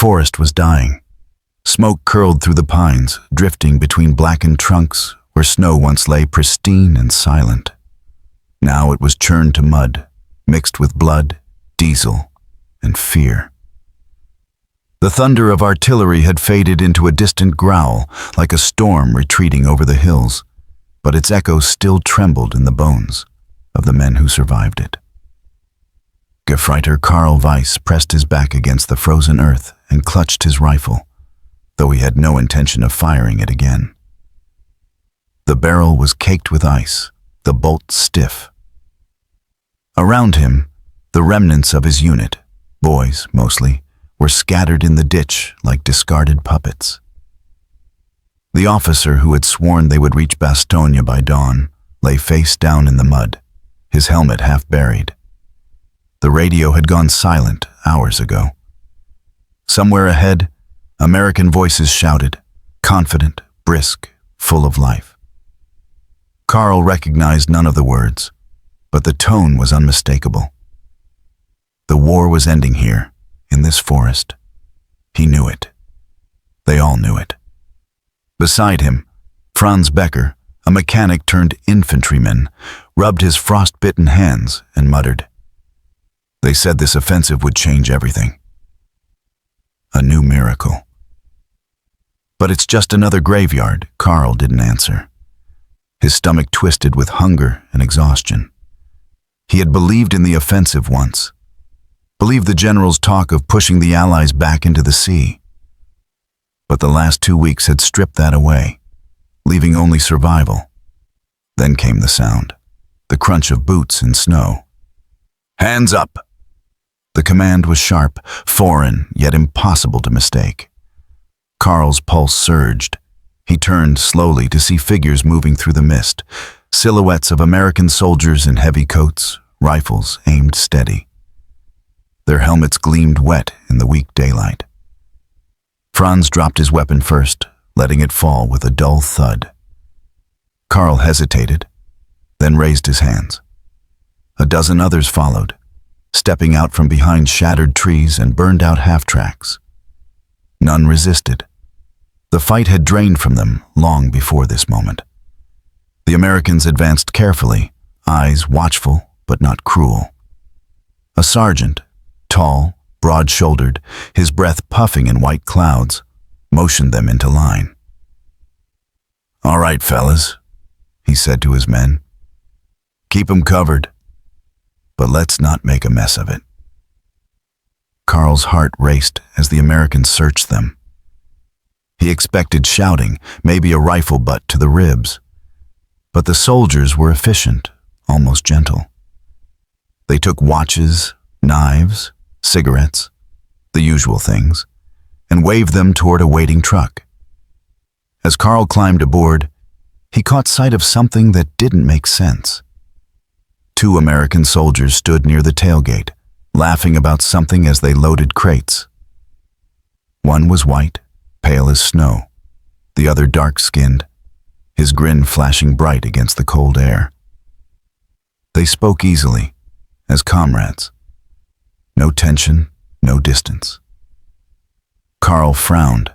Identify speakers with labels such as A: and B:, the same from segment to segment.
A: forest was dying. Smoke curled through the pines, drifting between blackened trunks where snow once lay pristine and silent. Now it was churned to mud, mixed with blood, diesel, and fear. The thunder of artillery had faded into a distant growl, like a storm retreating over the hills, but its echoes still trembled in the bones of the men who survived it. Gefreiter Karl Weiss pressed his back against the frozen earth and clutched his rifle, though he had no intention of firing it again. The barrel was caked with ice, the bolt stiff. Around him, the remnants of his unit, boys mostly, were scattered in the ditch like discarded puppets. The officer who had sworn they would reach Bastogne by dawn lay face down in the mud, his helmet half buried. The radio had gone silent hours ago. Somewhere ahead, American voices shouted, confident, brisk, full of life. Karl recognized none of the words, but the tone was unmistakable. The war was ending here, in this forest. He knew it. They all knew it. Beside him, Franz Becker, a mechanic turned infantryman, rubbed his frost-bitten hands and muttered, "They said this offensive would change everything. A new miracle." "But it's just another graveyard," Karl didn't answer. His stomach twisted with hunger and exhaustion. He had believed in the offensive once, believed the general's talk of pushing the Allies back into the sea. But the last 2 weeks had stripped that away, leaving only survival. Then came the sound, the crunch of boots in snow. "Hands up!" The command was sharp, foreign, yet impossible to mistake. Karl's pulse surged. He turned slowly to see figures moving through the mist, silhouettes of American soldiers in heavy coats, rifles aimed steady. Their helmets gleamed wet in the weak daylight. Franz dropped his weapon first, letting it fall with a dull thud. Karl hesitated, then raised his hands. A dozen others followed, stepping out from behind shattered trees and burned-out half-tracks. None resisted. The fight had drained from them long before this moment. The Americans advanced carefully, eyes watchful but not cruel. A sergeant, tall, broad-shouldered, his breath puffing in white clouds, motioned them into line. "All right, fellas," he said to his men. "Keep 'em covered, but let's not make a mess of it." Karl's heart raced as the Americans searched them. He expected shouting, maybe a rifle butt to the ribs. But the soldiers were efficient, almost gentle. They took watches, knives, cigarettes, the usual things, and waved them toward a waiting truck. As Karl climbed aboard, he caught sight of something that didn't make sense. 2 American soldiers stood near the tailgate, laughing about something as they loaded crates. One was white, pale as snow, the other dark-skinned, his grin flashing bright against the cold air. They spoke easily, as comrades. No tension, no distance. Karl frowned,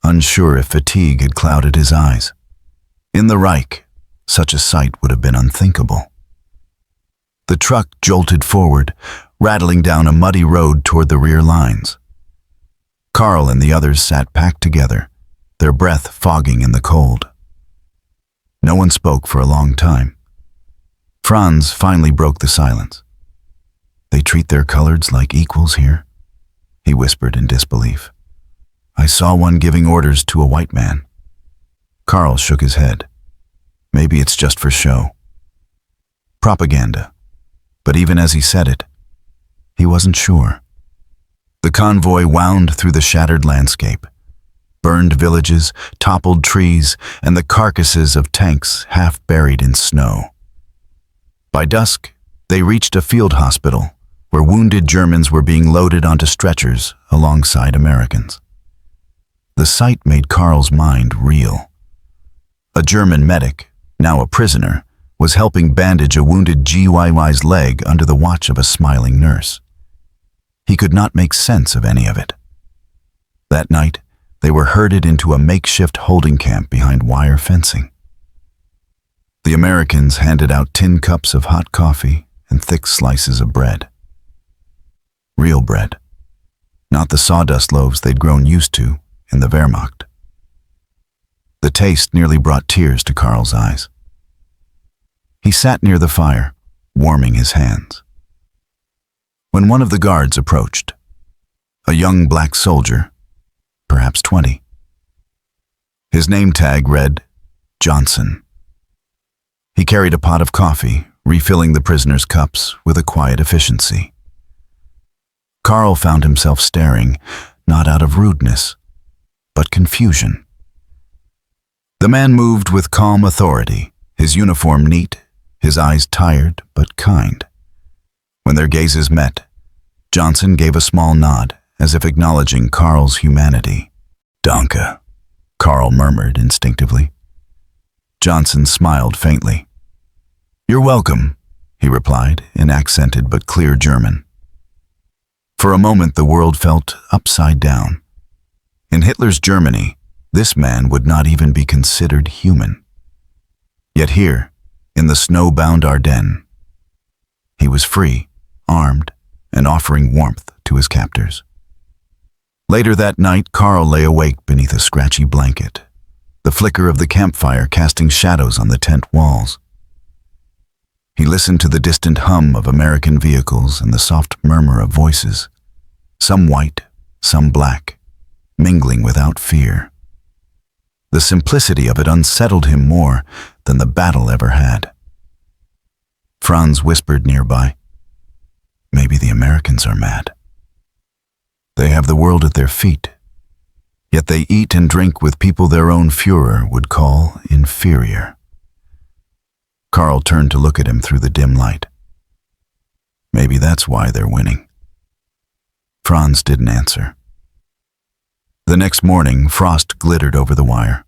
A: unsure if fatigue had clouded his eyes. In the Reich, such a sight would have been unthinkable. The truck jolted forward, rattling down a muddy road toward the rear lines. Karl and the others sat packed together, their breath fogging in the cold. No one spoke for a long time. Franz finally broke the silence. "They treat their coloreds like equals here?" he whispered in disbelief. "I saw one giving orders to a white man." Karl shook his head. Maybe it's just for show. Propaganda. But even as he said it, he wasn't sure. The convoy wound through the shattered landscape. Burned villages, toppled trees, and the carcasses of tanks half buried in snow. By dusk, they reached a field hospital where wounded Germans were being loaded onto stretchers alongside Americans. The sight made Karl's mind reel. A German medic, now a prisoner, was helping bandage a wounded WWII's leg under the watch of a smiling nurse. He could not make sense of any of it. That night, they were herded into a makeshift holding camp behind wire fencing. The Americans handed out tin cups of hot coffee and thick slices of bread. Real bread, not the sawdust loaves they'd grown used to in the Wehrmacht. The taste nearly brought tears to Karl's eyes. He sat near the fire, warming his hands. When one of the guards approached, a young black soldier, perhaps 20. His name tag read Johnson. He carried a pot of coffee, refilling the prisoners' cups with a quiet efficiency. Karl found himself staring, not out of rudeness, but confusion. The man moved with calm authority, his uniform neat, his eyes tired but kind. When their gazes met, Johnson gave a small nod, as if acknowledging Karl's humanity. "Danke," Karl murmured instinctively. Johnson smiled faintly. "You're welcome," he replied in accented but clear German. For a moment the world felt upside down. In Hitler's Germany, this man would not even be considered human. Yet here, in the snow-bound Ardennes, he was free, armed, and offering warmth to his captors. Later that night, Karl lay awake beneath a scratchy blanket, the flicker of the campfire casting shadows on the tent walls. He listened to the distant hum of American vehicles and the soft murmur of voices, some white, some black, mingling without fear. The simplicity of it unsettled him more than the battle ever had. Franz whispered nearby, "Maybe the Americans are mad. They have the world at their feet, yet they eat and drink with people their own Führer would call inferior." Karl turned to look at him through the dim light. "Maybe that's why they're winning." Franz didn't answer. The next morning, frost glittered over the wire.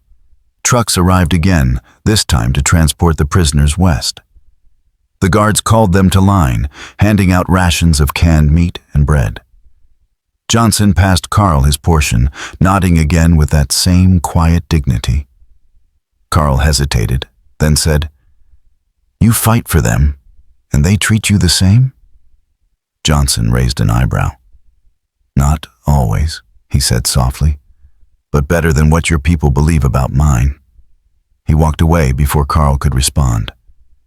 A: Trucks arrived again, this time to transport the prisoners west. The guards called them to line, handing out rations of canned meat and bread. Johnson passed Karl his portion, nodding again with that same quiet dignity. Karl hesitated, then said, "You fight for them, and they treat you the same?" Johnson raised an eyebrow. "Not always," he said softly, "but better than what your people believe about mine." He walked away before Karl could respond.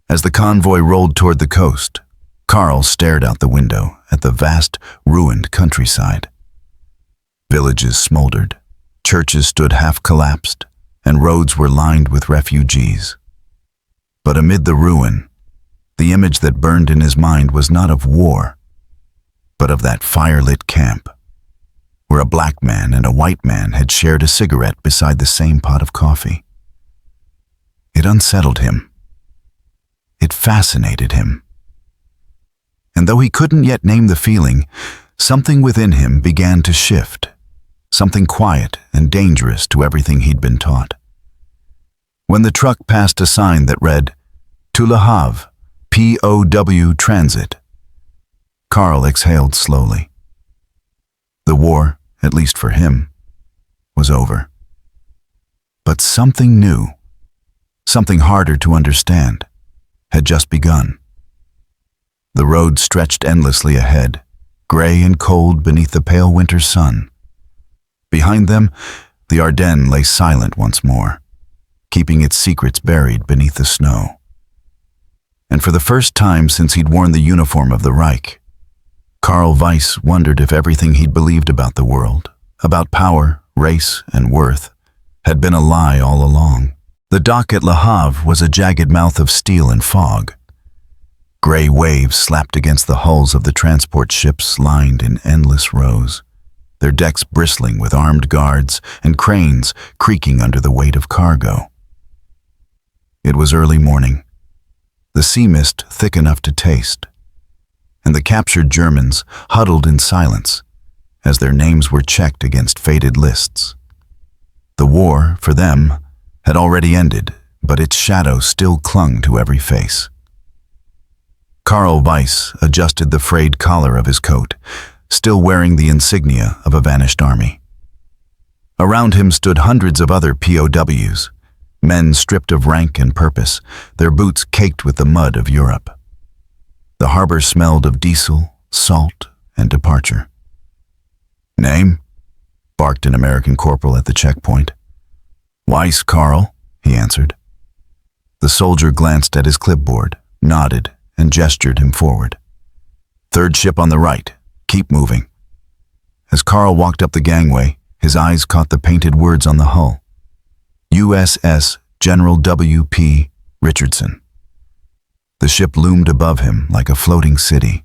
A: As the convoy rolled toward the coast, Karl stared out the window at the vast, ruined countryside. Villages smoldered, churches stood half-collapsed, and roads were lined with refugees. But amid the ruin, the image that burned in his mind was not of war, but of that firelit camp, where a black man and a white man had shared a cigarette beside the same pot of coffee. It unsettled him. It fascinated him. And though he couldn't yet name the feeling, something within him began to shift, something quiet and dangerous to everything he'd been taught. When the truck passed a sign that read, "To Le Havre, POW Transit," Karl exhaled slowly. The war, at least for him, was over. But something new, something harder to understand, had just begun. The road stretched endlessly ahead, gray and cold beneath the pale winter sun. Behind them, the Ardennes lay silent once more, keeping its secrets buried beneath the snow. And for the first time since he'd worn the uniform of the Reich, Karl Weiss wondered if everything he'd believed about the world, about power, race, and worth, had been a lie all along. The dock at Le Havre was a jagged mouth of steel and fog. Gray waves slapped against the hulls of the transport ships lined in endless rows, their decks bristling with armed guards and cranes creaking under the weight of cargo. It was early morning, the sea mist thick enough to taste, and the captured Germans huddled in silence as their names were checked against faded lists. The war, for them, had already ended, but its shadow still clung to every face. Karl Weiss adjusted the frayed collar of his coat, still wearing the insignia of a vanished army. Around him stood hundreds of other POWs, men stripped of rank and purpose, their boots caked with the mud of Europe. The harbor smelled of diesel, salt, and departure. "Name?" barked an American corporal at the checkpoint. "Weiss, Karl," he answered. The soldier glanced at his clipboard, nodded, and gestured him forward. "Third ship on the right. Keep moving." As Karl walked up the gangway, his eyes caught the painted words on the hull. USS General W.P. Richardson. The ship loomed above him like a floating city.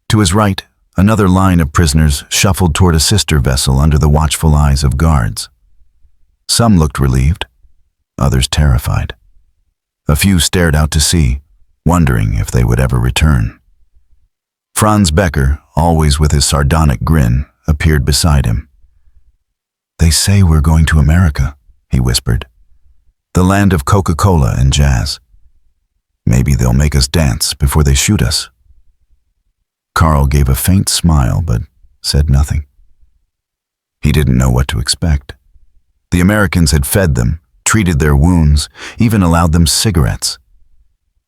A: To his right, another line of prisoners shuffled toward a sister vessel under the watchful eyes of guards. Some looked relieved, others terrified. A few stared out to sea, wondering if they would ever return. Franz Becker, always with his sardonic grin, appeared beside him. "They say we're going to America," he whispered. "The land of Coca-Cola and jazz. Maybe they'll make us dance before they shoot us." Karl gave a faint smile but said nothing. He didn't know what to expect. The Americans had fed them, treated their wounds, even allowed them cigarettes.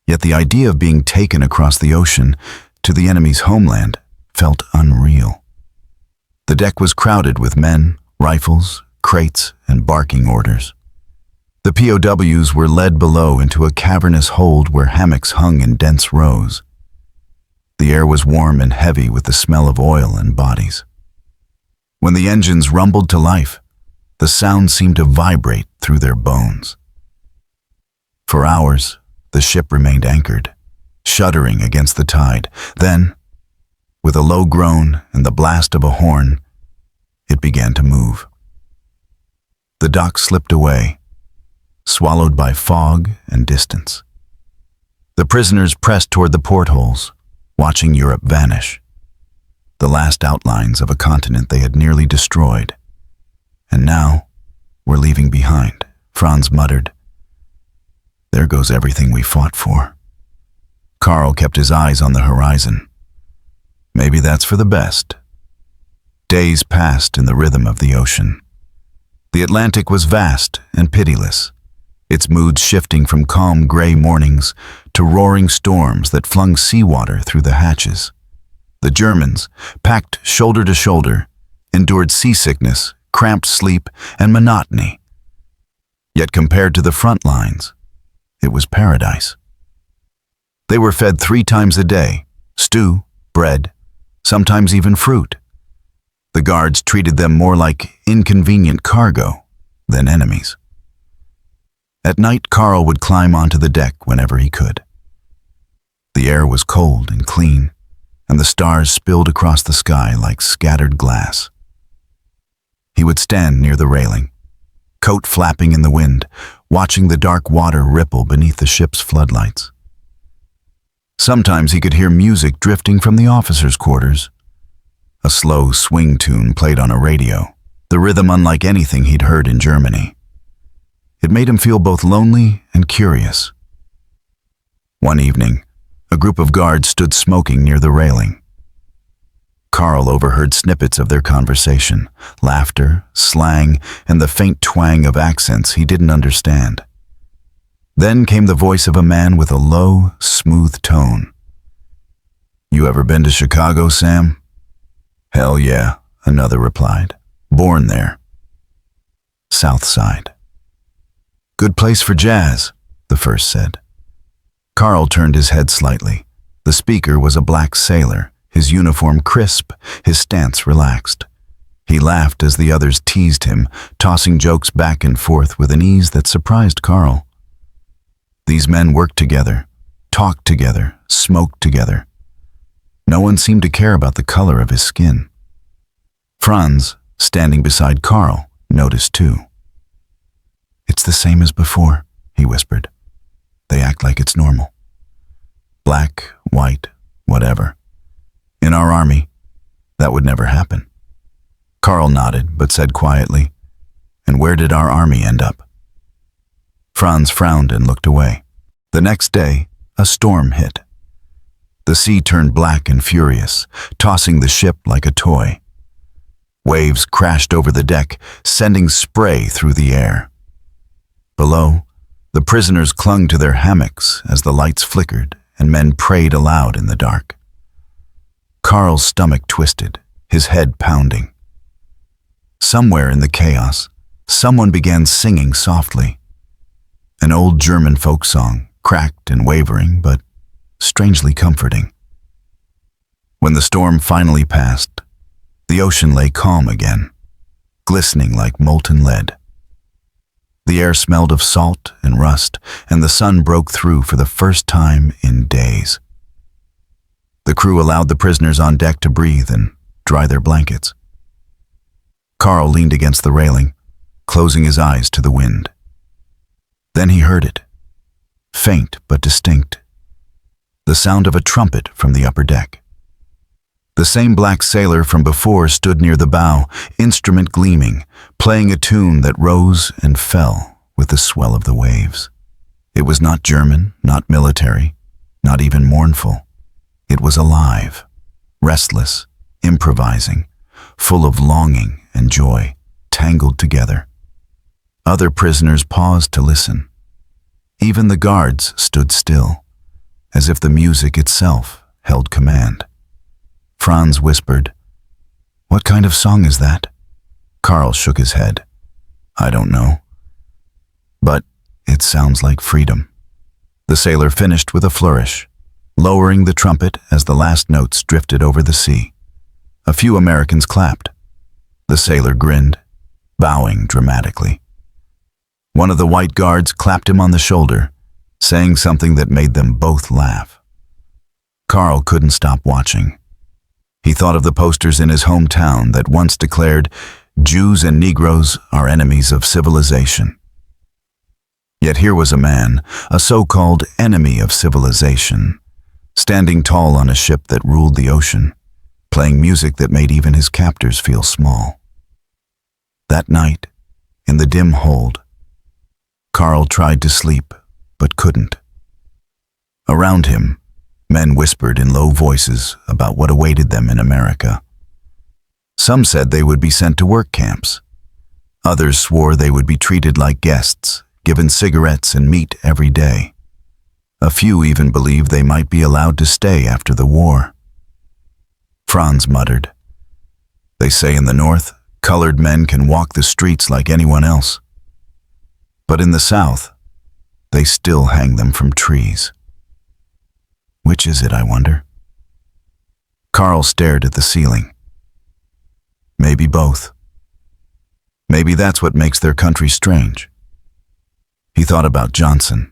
A: Yet the idea of being taken across the ocean to the enemy's homeland felt unreal. The deck was crowded with men, rifles, crates, and barking orders. The POWs were led below into a cavernous hold where hammocks hung in dense rows. The air was warm and heavy with the smell of oil and bodies. When the engines rumbled to life, the sound seemed to vibrate through their bones. For hours, the ship remained anchored, shuddering against the tide. Then, with a low groan and the blast of a horn, it began to move. The dock slipped away, swallowed by fog and distance. The prisoners pressed toward the portholes, watching Europe vanish, the last outlines of a continent they had nearly destroyed. "And now, we're leaving behind," Franz muttered. "There goes everything we fought for." Karl kept his eyes on the horizon. Maybe that's for the best. Days passed in the rhythm of the ocean. The Atlantic was vast and pitiless, its moods shifting from calm gray mornings to roaring storms that flung seawater through the hatches. The Germans, packed shoulder to shoulder, endured seasickness, cramped sleep, and monotony. Yet compared to the front lines, it was paradise. They were fed 3 times a day, stew, bread, sometimes even fruit. The guards treated them more like inconvenient cargo than enemies. At night, Karl would climb onto the deck whenever he could. The air was cold and clean, and the stars spilled across the sky like scattered glass. He would stand near the railing, coat flapping in the wind, watching the dark water ripple beneath the ship's floodlights. Sometimes he could hear music drifting from the officers' quarters. A slow swing tune played on a radio, the rhythm unlike anything he'd heard in Germany. It made him feel both lonely and curious. One evening, a group of guards stood smoking near the railing. Karl overheard snippets of their conversation, laughter, slang, and the faint twang of accents he didn't understand. Then came the voice of a man with a low, smooth tone. "You ever been to Chicago, Sam?" "Hell yeah," another replied. "Born there." "South Side." "Good place for jazz," the first said. Karl turned his head slightly. The speaker was a black sailor, his uniform crisp, his stance relaxed. He laughed as the others teased him, tossing jokes back and forth with an ease that surprised Karl. These men worked together, talked together, smoked together. No one seemed to care about the color of his skin. Franz, standing beside Karl, noticed too. "It's the same as before," he whispered. "They act like it's normal. Black, white, whatever. In our army, that would never happen." Karl nodded, but said quietly, "And where did our army end up?" Franz frowned and looked away. The next day, a storm hit. The sea turned black and furious, tossing the ship like a toy. Waves crashed over the deck, sending spray through the air. Below, the prisoners clung to their hammocks as the lights flickered and men prayed aloud in the dark. Karl's stomach twisted, his head pounding. Somewhere in the chaos, someone began singing softly. An old German folk song, cracked and wavering, but strangely comforting. When the storm finally passed, the ocean lay calm again, glistening like molten lead. The air smelled of salt and rust, and the sun broke through for the first time in days. The crew allowed the prisoners on deck to breathe and dry their blankets. Karl leaned against the railing, closing his eyes to the wind. Then he heard it, faint but distinct, the sound of a trumpet from the upper deck. The same black sailor from before stood near the bow, instrument gleaming, playing a tune that rose and fell with the swell of the waves. It was not German, not military, not even mournful. It was alive, restless, improvising, full of longing and joy, tangled together. Other prisoners paused to listen. Even the guards stood still, as if the music itself held command. Franz whispered, "What kind of song is that?" Karl shook his head. "I don't know. But it sounds like freedom." The sailor finished with a flourish, lowering the trumpet as the last notes drifted over the sea. A few Americans clapped. The sailor grinned, bowing dramatically. One of the white guards clapped him on the shoulder, saying something that made them both laugh. Karl couldn't stop watching. He thought of the posters in his hometown that once declared, "Jews and Negroes are enemies of civilization." Yet here was a man, a so-called enemy of civilization, standing tall on a ship that ruled the ocean, playing music that made even his captors feel small. That night, in the dim hold, Karl tried to sleep, but couldn't. Around him, men whispered in low voices about what awaited them in America. Some said they would be sent to work camps. Others swore they would be treated like guests, given cigarettes and meat every day. A few even believed they might be allowed to stay after the war. Franz muttered, "They say in the North, colored men can walk the streets like anyone else. But in the South, they still hang them from trees. Which is it, I wonder?" Karl stared at the ceiling. Maybe both. Maybe that's what makes their country strange. He thought about Johnson,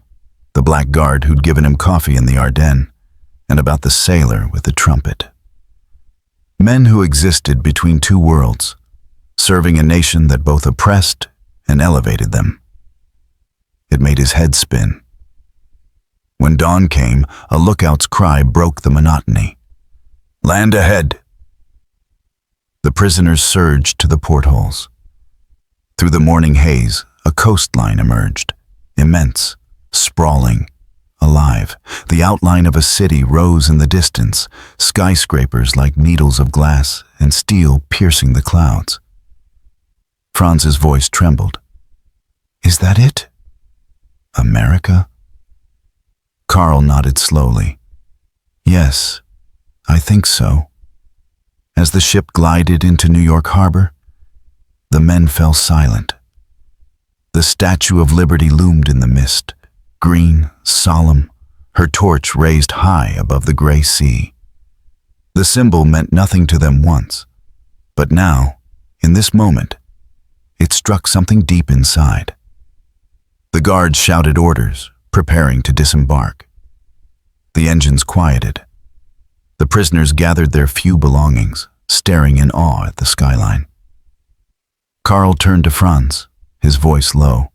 A: the black guard who'd given him coffee in the Ardennes, and about the sailor with the trumpet. Men who existed between two worlds, serving a nation that both oppressed and elevated them. It made his head spin. When dawn came, a lookout's cry broke the monotony. "Land ahead!" The prisoners surged to the portholes. Through the morning haze, a coastline emerged, immense, sprawling, alive. The outline of a city rose in the distance, skyscrapers like needles of glass and steel piercing the clouds. Franz's voice trembled. "Is that it? America?" Karl nodded slowly. "Yes, I think so." As the ship glided into New York Harbor, the men fell silent. The Statue of Liberty loomed in the mist, green, solemn, her torch raised high above the gray sea. The symbol meant nothing to them once, but now, in this moment, it struck something deep inside. The guards shouted orders, preparing to disembark. The engines quieted. The prisoners gathered their few belongings, staring in awe at the skyline. Karl turned to Franz, his voice low.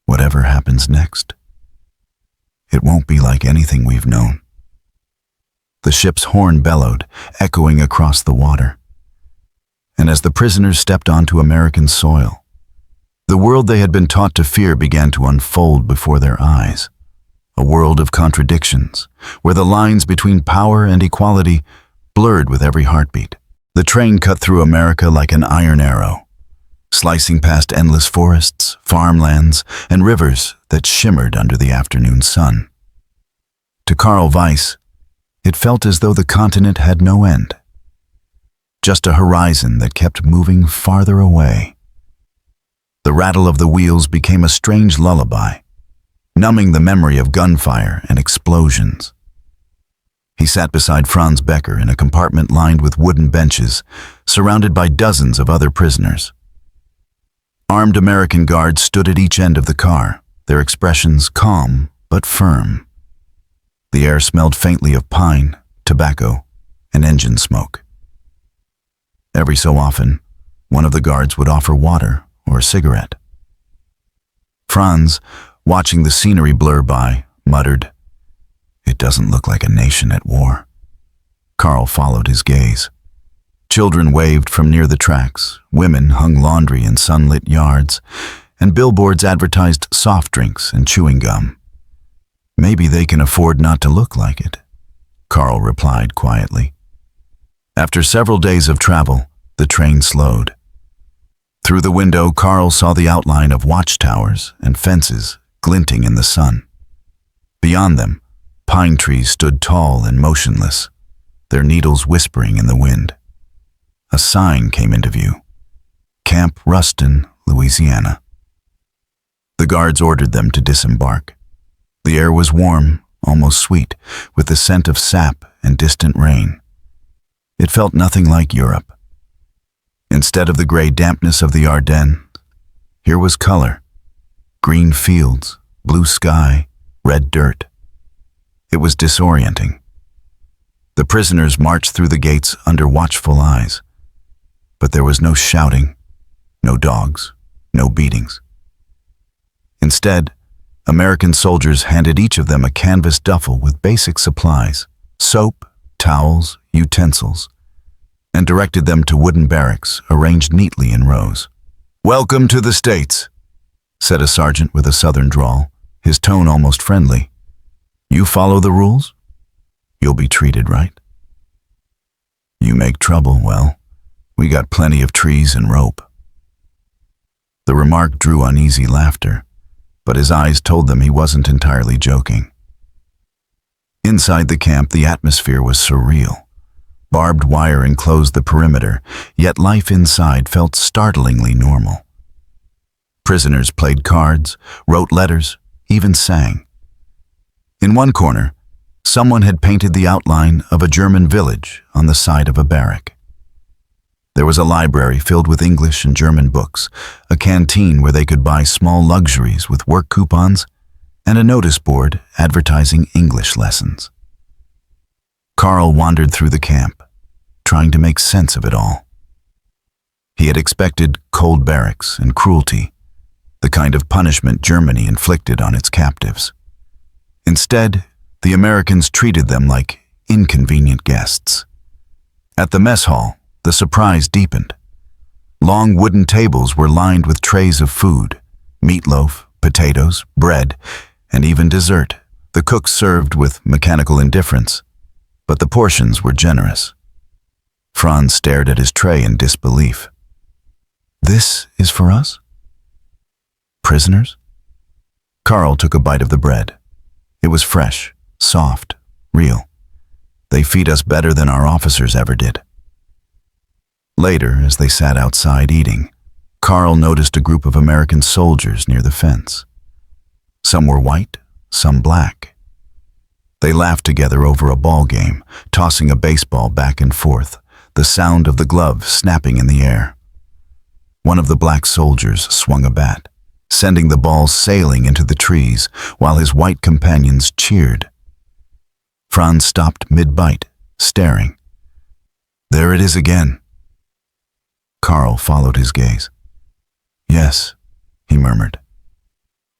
A: "Whatever happens next, it won't be like anything we've known." The ship's horn bellowed, echoing across the water. And as the prisoners stepped onto American soil, the world they had been taught to fear began to unfold before their eyes. A world of contradictions, where the lines between power and equality blurred with every heartbeat. The train cut through America like an iron arrow, slicing past endless forests, farmlands, and rivers that shimmered under the afternoon sun. To Karl Weiss, it felt as though the continent had no end, just a horizon that kept moving farther away. The rattle of the wheels became a strange lullaby, numbing the memory of gunfire and explosions. He sat beside Franz Becker in a compartment lined with wooden benches, surrounded by dozens of other prisoners. Armed American guards stood at each end of the car, their expressions calm but firm. The air smelled faintly of pine, tobacco, and engine smoke. Every so often, one of the guards would offer water or a cigarette. Franz, watching the scenery blur by, muttered, "It doesn't look like a nation at war." Karl followed his gaze. Children waved from near the tracks, women hung laundry in sunlit yards, and billboards advertised soft drinks and chewing gum. "Maybe they can afford not to look like it," Karl replied quietly. After several days of travel, the train slowed. Through the window, Karl saw the outline of watchtowers and fences glinting in the sun. Beyond them, pine trees stood tall and motionless, their needles whispering in the wind. A sign came into view: Camp Ruston, Louisiana. The guards ordered them to disembark. The air was warm, almost sweet, with the scent of sap and distant rain. It felt nothing like Europe. Instead of the gray dampness of the Ardennes, here was color: green fields, blue sky, red dirt. It was disorienting. The prisoners marched through the gates under watchful eyes, but there was no shouting, no dogs, no beatings. Instead, American soldiers handed each of them a canvas duffel with basic supplies, soap, towels, utensils, and directed them to wooden barracks arranged neatly in rows. "Welcome to the States," said a sergeant with a southern drawl, his tone almost friendly. "You follow the rules? You'll be treated right. You make trouble, well, we got plenty of trees and rope." The remark drew uneasy laughter, but his eyes told them he wasn't entirely joking. Inside the camp, the atmosphere was surreal. Barbed wire enclosed the perimeter, yet life inside felt startlingly normal. Prisoners played cards, wrote letters, even sang. In one corner, someone had painted the outline of a German village on the side of a barrack. There was a library filled with English and German books, a canteen where they could buy small luxuries with work coupons, and a notice board advertising English lessons. Karl wandered through the camp, trying to make sense of it all. He had expected cold barracks and cruelty, the kind of punishment Germany inflicted on its captives. Instead, the Americans treated them like inconvenient guests. At the mess hall, the surprise deepened. Long wooden tables were lined with trays of food: meatloaf, potatoes, bread, and even dessert. The cook served with mechanical indifference, but the portions were generous. Franz stared at his tray in disbelief. "This is for us? Prisoners?" Karl took a bite of the bread. It was fresh, soft, real. "They feed us better than our officers ever did." Later, as they sat outside eating, Karl noticed a group of American soldiers near the fence. Some were white, some black. They laughed together over a ball game, tossing a baseball back and forth, the sound of the glove snapping in the air. One of the black soldiers swung a bat, sending the ball sailing into the trees, while his white companions cheered. Franz stopped mid-bite, staring. "There it is again." Karl followed his gaze. "Yes," he murmured.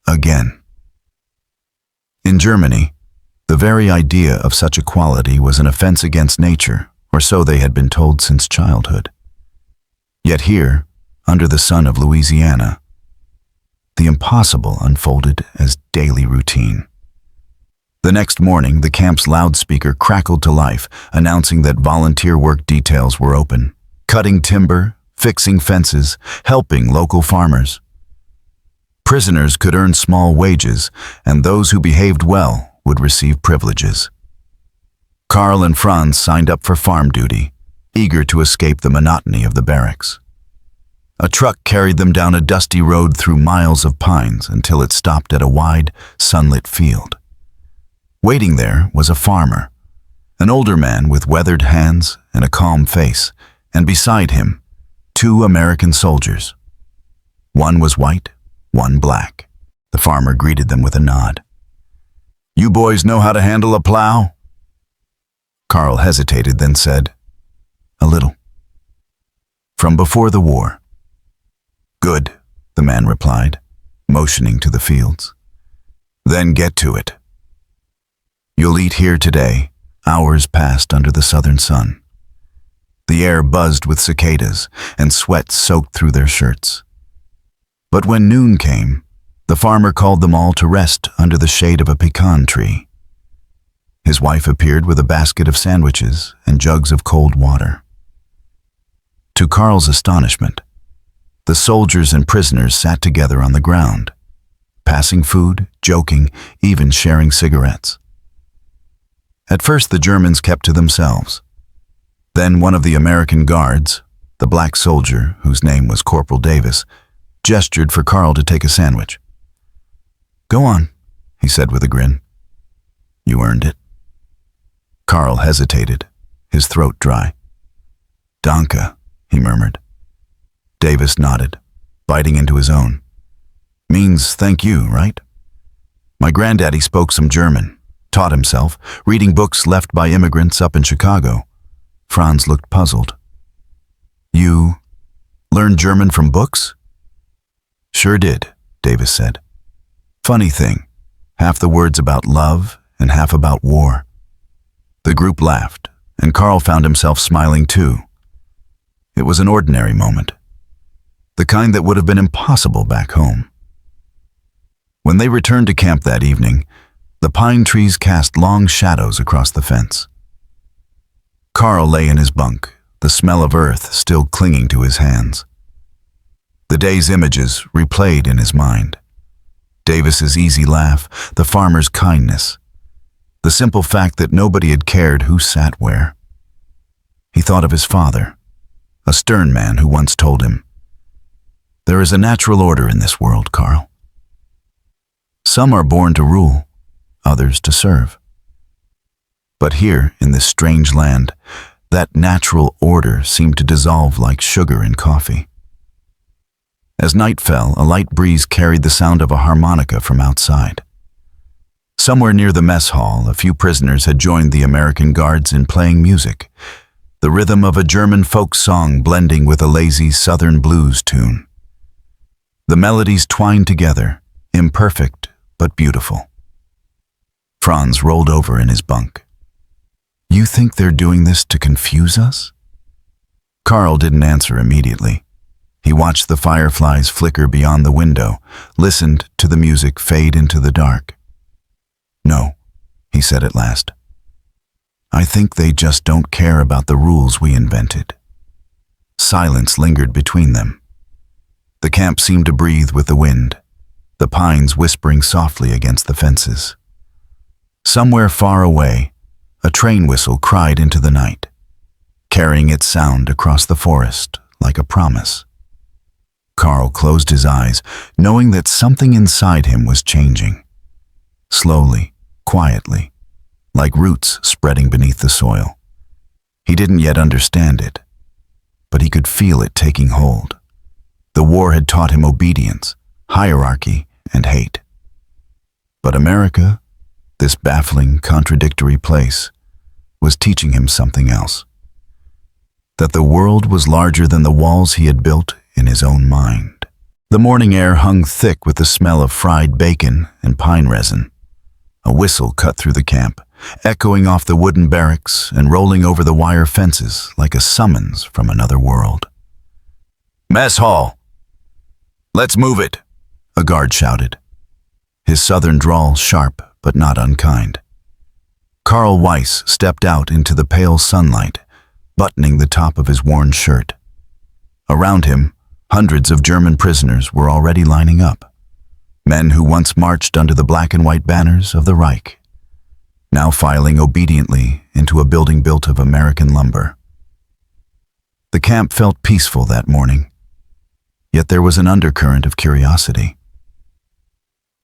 A: "Again." In Germany, the very idea of such equality was an offense against nature, or so they had been told since childhood. Yet here, under the sun of Louisiana, the impossible unfolded as daily routine. The next morning, the camp's loudspeaker crackled to life, announcing that volunteer work details were open, cutting timber, fixing fences, helping local farmers. Prisoners could earn small wages, and those who behaved well would receive privileges. Karl and Franz signed up for farm duty, eager to escape the monotony of the barracks. A truck carried them down a dusty road through miles of pines until it stopped at a wide, sunlit field. Waiting there was a farmer, an older man with weathered hands and a calm face, and beside him, 2 American soldiers. One was white, one black. The farmer greeted them with a nod. "You boys know how to handle a plow?" Karl hesitated, then said, "A little." "From before the war." "Good," the man replied, motioning to the fields. "Then get to it. You'll eat here today." Hours passed under the southern sun. The air buzzed with cicadas, and sweat soaked through their shirts. But when noon came, the farmer called them all to rest under the shade of a pecan tree. His wife appeared with a basket of sandwiches and jugs of cold water. To Karl's astonishment, the soldiers and prisoners sat together on the ground, passing food, joking, even sharing cigarettes. At first, the Germans kept to themselves. Then one of the American guards, the black soldier, whose name was Corporal Davis, gestured for Karl to take a sandwich. "Go on," he said with a grin. "You earned it." Karl hesitated, his throat dry. "Danke," he murmured. Davis nodded, biting into his own. "Means thank you, right? My granddaddy spoke some German, taught himself, reading books left by immigrants up in Chicago." Franz looked puzzled. "You learned German from books?" "Sure did," Davis said. "Funny thing, half the words about love and half about war." The group laughed, and Karl found himself smiling too. It was an ordinary moment, the kind that would have been impossible back home. When they returned to camp that evening, the pine trees cast long shadows across the fence. Karl lay in his bunk, the smell of earth still clinging to his hands. The day's images replayed in his mind. Davis's easy laugh, the farmer's kindness, the simple fact that nobody had cared who sat where. He thought of his father, a stern man who once told him, "There is a natural order in this world, Karl. Some are born to rule, others to serve." But here, in this strange land, that natural order seemed to dissolve like sugar in coffee. As night fell, a light breeze carried the sound of a harmonica from outside. Somewhere near the mess hall, a few prisoners had joined the American guards in playing music, the rhythm of a German folk song blending with a lazy Southern blues tune. The melodies twined together, imperfect but beautiful. Franz rolled over in his bunk. "You think they're doing this to confuse us?" Karl didn't answer immediately. He watched the fireflies flicker beyond the window, listened to the music fade into the dark. "No," he said at last. "I think they just don't care about the rules we invented." Silence lingered between them. The camp seemed to breathe with the wind, the pines whispering softly against the fences. Somewhere far away, a train whistle cried into the night, carrying its sound across the forest like a promise. Karl closed his eyes, knowing that something inside him was changing. Slowly, quietly, like roots spreading beneath the soil. He didn't yet understand it, but he could feel it taking hold. The war had taught him obedience, hierarchy, and hate. But America, this baffling, contradictory place, was teaching him something else. That the world was larger than the walls he had built in his own mind. The morning air hung thick with the smell of fried bacon and pine resin. A whistle cut through the camp, echoing off the wooden barracks and rolling over the wire fences like a summons from another world. "Mess hall! Let's move it!" a guard shouted, his southern drawl sharp but not unkind. Karl Weiss stepped out into the pale sunlight, buttoning the top of his worn shirt. Around him, hundreds of German prisoners were already lining up, men who once marched under the black and white banners of the Reich, now filing obediently into a building built of American lumber. The camp felt peaceful that morning, yet there was an undercurrent of curiosity.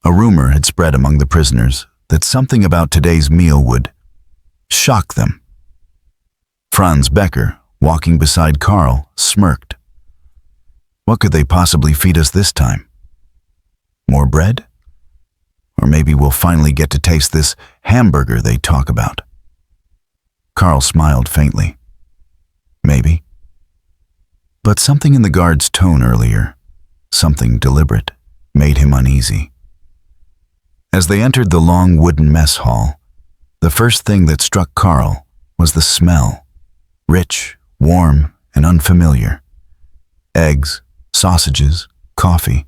A: A rumor had spread among the prisoners that something about today's meal would shock them. Franz Becker, walking beside Karl, smirked. What could they possibly feed us this time? More bread? Or maybe we'll finally get to taste this hamburger they talk about. Karl smiled faintly. Maybe. But something in the guard's tone earlier, something deliberate, made him uneasy. As they entered the long wooden mess hall, the first thing that struck Karl was the smell, rich, warm, and unfamiliar. Eggs, sausages, coffee.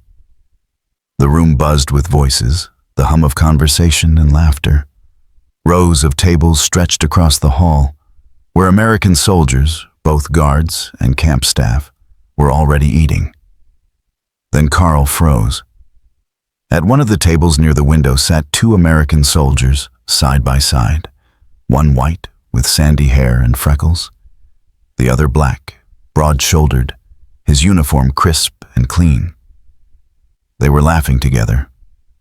A: The room buzzed with voices, the hum of conversation and laughter. Rows of tables stretched across the hall, where American soldiers, both guards and camp staff, were already eating. Then Karl froze. At one of the tables near the window sat two American soldiers, side by side, one white with sandy hair and freckles, the other black, broad-shouldered, his uniform crisp and clean. They were laughing together,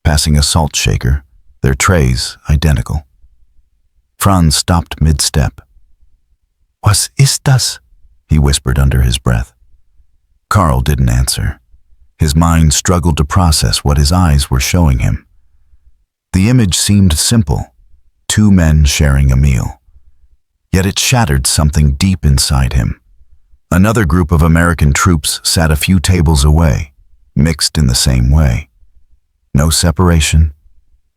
A: passing a salt shaker, their trays identical. Franz stopped mid-step. Was ist das? He whispered under his breath. Karl didn't answer. His mind struggled to process what his eyes were showing him. The image seemed simple, two men sharing a meal. Yet it shattered something deep inside him. Another group of American troops sat a few tables away, mixed in the same way. No separation,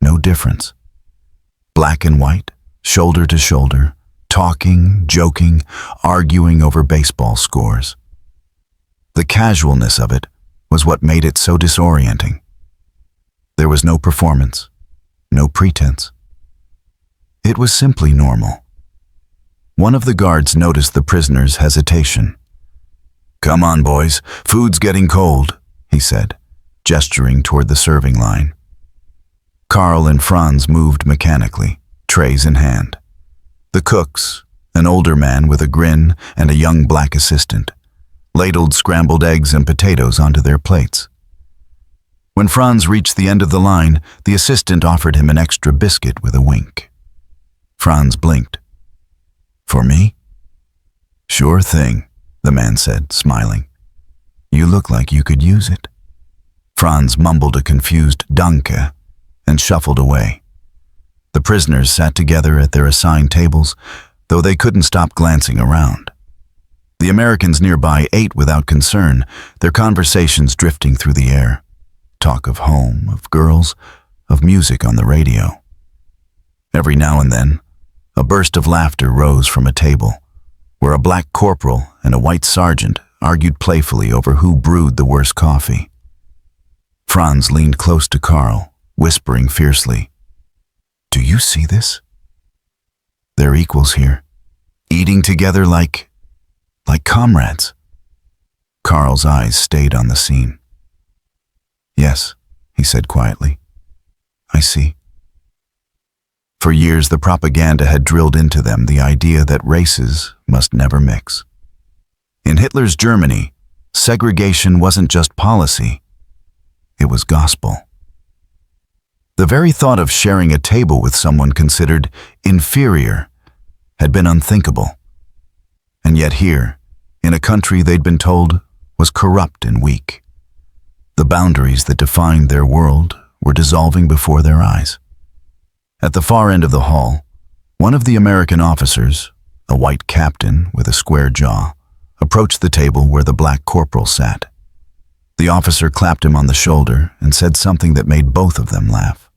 A: no difference. Black and white, shoulder to shoulder, talking, joking, arguing over baseball scores. The casualness of it was what made it so disorienting. There was no performance, no pretense. It was simply normal. One of the guards noticed the prisoner's hesitation. "Come on, boys, food's getting cold," he said, gesturing toward the serving line. Karl and Franz moved mechanically, trays in hand. The cooks, an older man with a grin and a young black assistant, ladled scrambled eggs and potatoes onto their plates. When Franz reached the end of the line, the assistant offered him an extra biscuit with a wink. Franz blinked. "For me?" "Sure thing," the man said, smiling. "You look like you could use it." Franz mumbled a confused "Danke" and shuffled away. The prisoners sat together at their assigned tables, though they couldn't stop glancing around. The Americans nearby ate without concern, their conversations drifting through the air. Talk of home, of girls, of music on the radio. Every now and then, a burst of laughter rose from a table, where a black corporal and a white sergeant argued playfully over who brewed the worst coffee. Franz leaned close to Karl, whispering fiercely, "Do you see this? They're equals here, eating together like comrades." Karl's eyes stayed on the scene. "Yes," he said quietly. "I see." For years, the propaganda had drilled into them the idea that races must never mix. In Hitler's Germany, segregation wasn't just policy, it was gospel. The very thought of sharing a table with someone considered inferior had been unthinkable. And yet here, in a country they'd been told was corrupt and weak, the boundaries that defined their world were dissolving before their eyes. At the far end of the hall, one of the American officers, a white captain with a square jaw, approached the table where the black corporal sat. The officer clapped him on the shoulder and said something that made both of them laugh.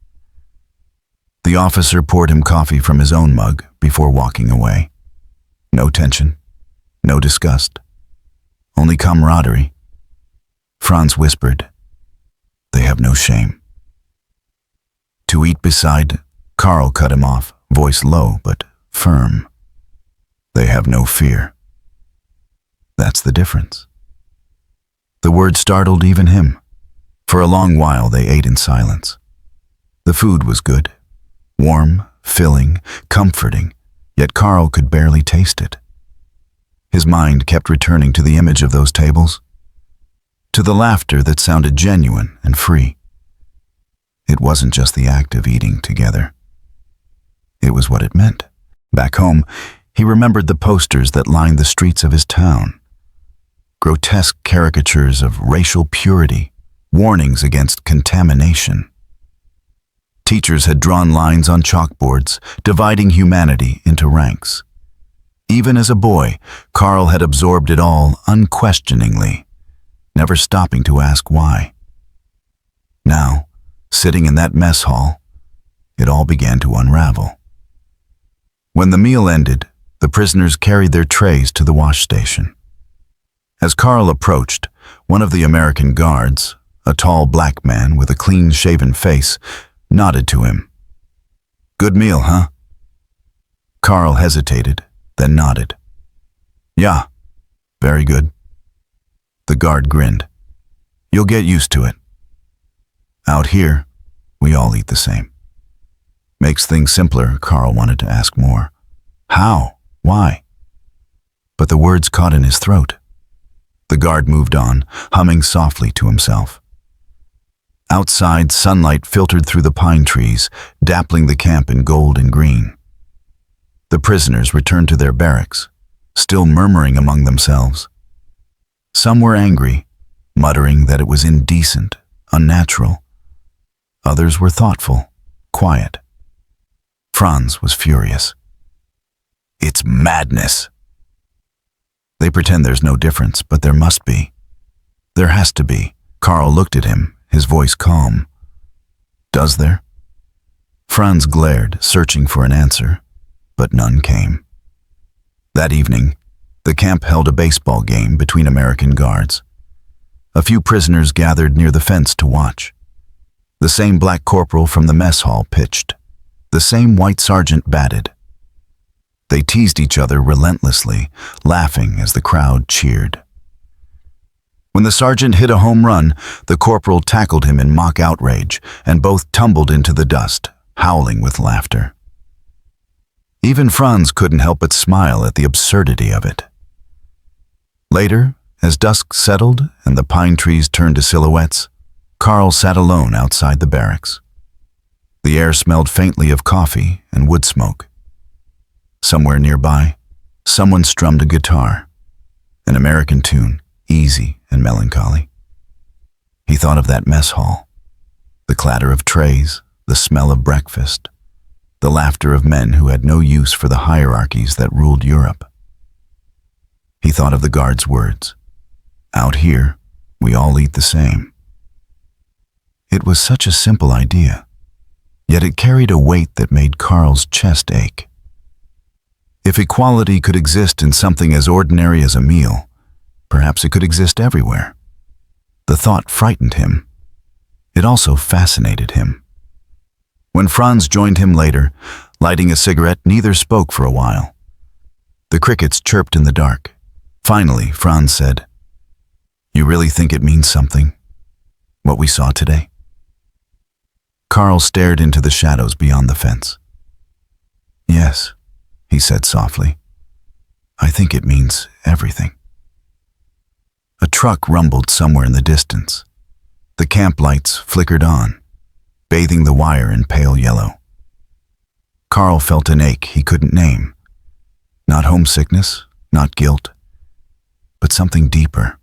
A: The officer poured him coffee from his own mug before walking away. No tension, no disgust, only camaraderie. Franz whispered, "They have no shame." To eat beside, Karl cut him off, voice low but firm. "They have no fear." That's the difference. The word startled even him. For a long while they ate in silence. The food was good, warm, filling, comforting, yet Karl could barely taste it. His mind kept returning to the image of those tables, to the laughter that sounded genuine and free. It wasn't just the act of eating together. It was what it meant. Back home, he remembered the posters that lined the streets of his town. Grotesque caricatures of racial purity, warnings against contamination. Teachers had drawn lines on chalkboards, dividing humanity into ranks. Even as a boy, Karl had absorbed it all unquestioningly, never stopping to ask why. Now, sitting in that mess hall, it all began to unravel. When the meal ended, the prisoners carried their trays to the wash station. As Karl approached, one of the American guards, a tall black man with a clean-shaven face, nodded to him. "Good meal, huh?" Karl hesitated, then nodded. "Yeah, very good." The guard grinned. "You'll get used to it. Out here, we all eat the same." Makes things simpler, Karl wanted to ask more. How? Why? But the words caught in his throat. The guard moved on, humming softly to himself. Outside, sunlight filtered through the pine trees, dappling the camp in gold and green. The prisoners returned to their barracks, still murmuring among themselves. Some were angry, muttering that it was indecent, unnatural. Others were thoughtful, quiet. Franz was furious. "It's madness." They pretend there's no difference, but there must be. There has to be. Karl looked at him, his voice calm. "Does there?" Franz glared, searching for an answer, but none came. That evening, the camp held a baseball game between American guards. A few prisoners gathered near the fence to watch. The same black corporal from the mess hall pitched. The same white sergeant batted. They teased each other relentlessly, laughing as the crowd cheered. When the sergeant hit a home run, the corporal tackled him in mock outrage, and both tumbled into the dust, howling with laughter. Even Franz couldn't help but smile at the absurdity of it. Later, as dusk settled and the pine trees turned to silhouettes, Karl sat alone outside the barracks. The air smelled faintly of coffee and wood smoke. Somewhere nearby, someone strummed a guitar, an American tune, easy and melancholy. He thought of that mess hall, the clatter of trays, the smell of breakfast, the laughter of men who had no use for the hierarchies that ruled Europe. He thought of the guard's words, "Out here, we all eat the same." It was such a simple idea, yet it carried a weight that made Karl's chest ache. If equality could exist in something as ordinary as a meal, perhaps it could exist everywhere. The thought frightened him. It also fascinated him. When Franz joined him later, lighting a cigarette, neither spoke for a while. The crickets chirped in the dark. Finally, Franz said, "You really think it means something, what we saw today?" Karl stared into the shadows beyond the fence. "Yes," he said softly. "I think it means everything." A truck rumbled somewhere in the distance. The camp lights flickered on, bathing the wire in pale yellow. Karl felt an ache he couldn't name. Not homesickness, not guilt, but something deeper.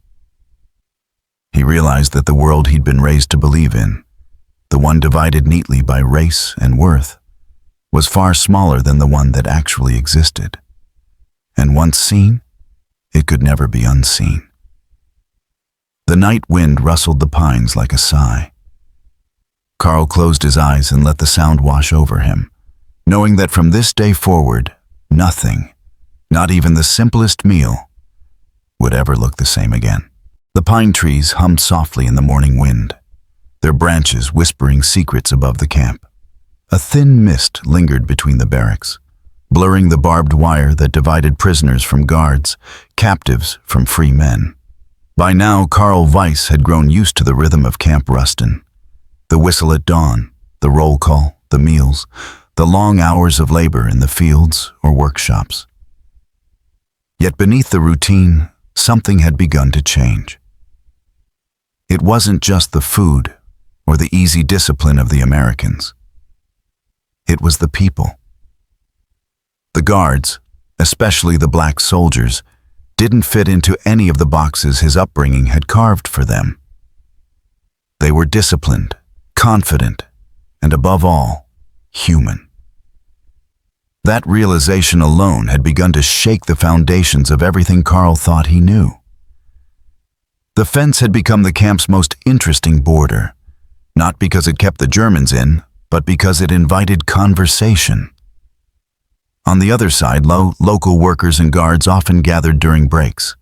A: He realized that the world he'd been raised to believe in, the one divided neatly by race and worth, was far smaller than the one that actually existed. And once seen, it could never be unseen. The night wind rustled the pines like a sigh. Karl closed his eyes and let the sound wash over him, knowing that from this day forward, nothing, not even the simplest meal, would ever look the same again. The pine trees hummed softly in the morning wind, their branches whispering secrets above the camp. A thin mist lingered between the barracks, blurring the barbed wire that divided prisoners from guards, captives from free men. By now, Karl Weiss had grown used to the rhythm of Camp Ruston. The whistle at dawn, the roll call, the meals, the long hours of labor in the fields or workshops. Yet beneath the routine, something had begun to change. It wasn't just the food or the easy discipline of the Americans. It was the people. The guards, especially the black soldiers, didn't fit into any of the boxes his upbringing had carved for them. They were disciplined, confident, and above all, human. That realization alone had begun to shake the foundations of everything Karl thought he knew. The fence had become the camp's most interesting border, not because it kept the Germans in, but because it invited conversation. On the other side, local workers and guards often gathered during breaks.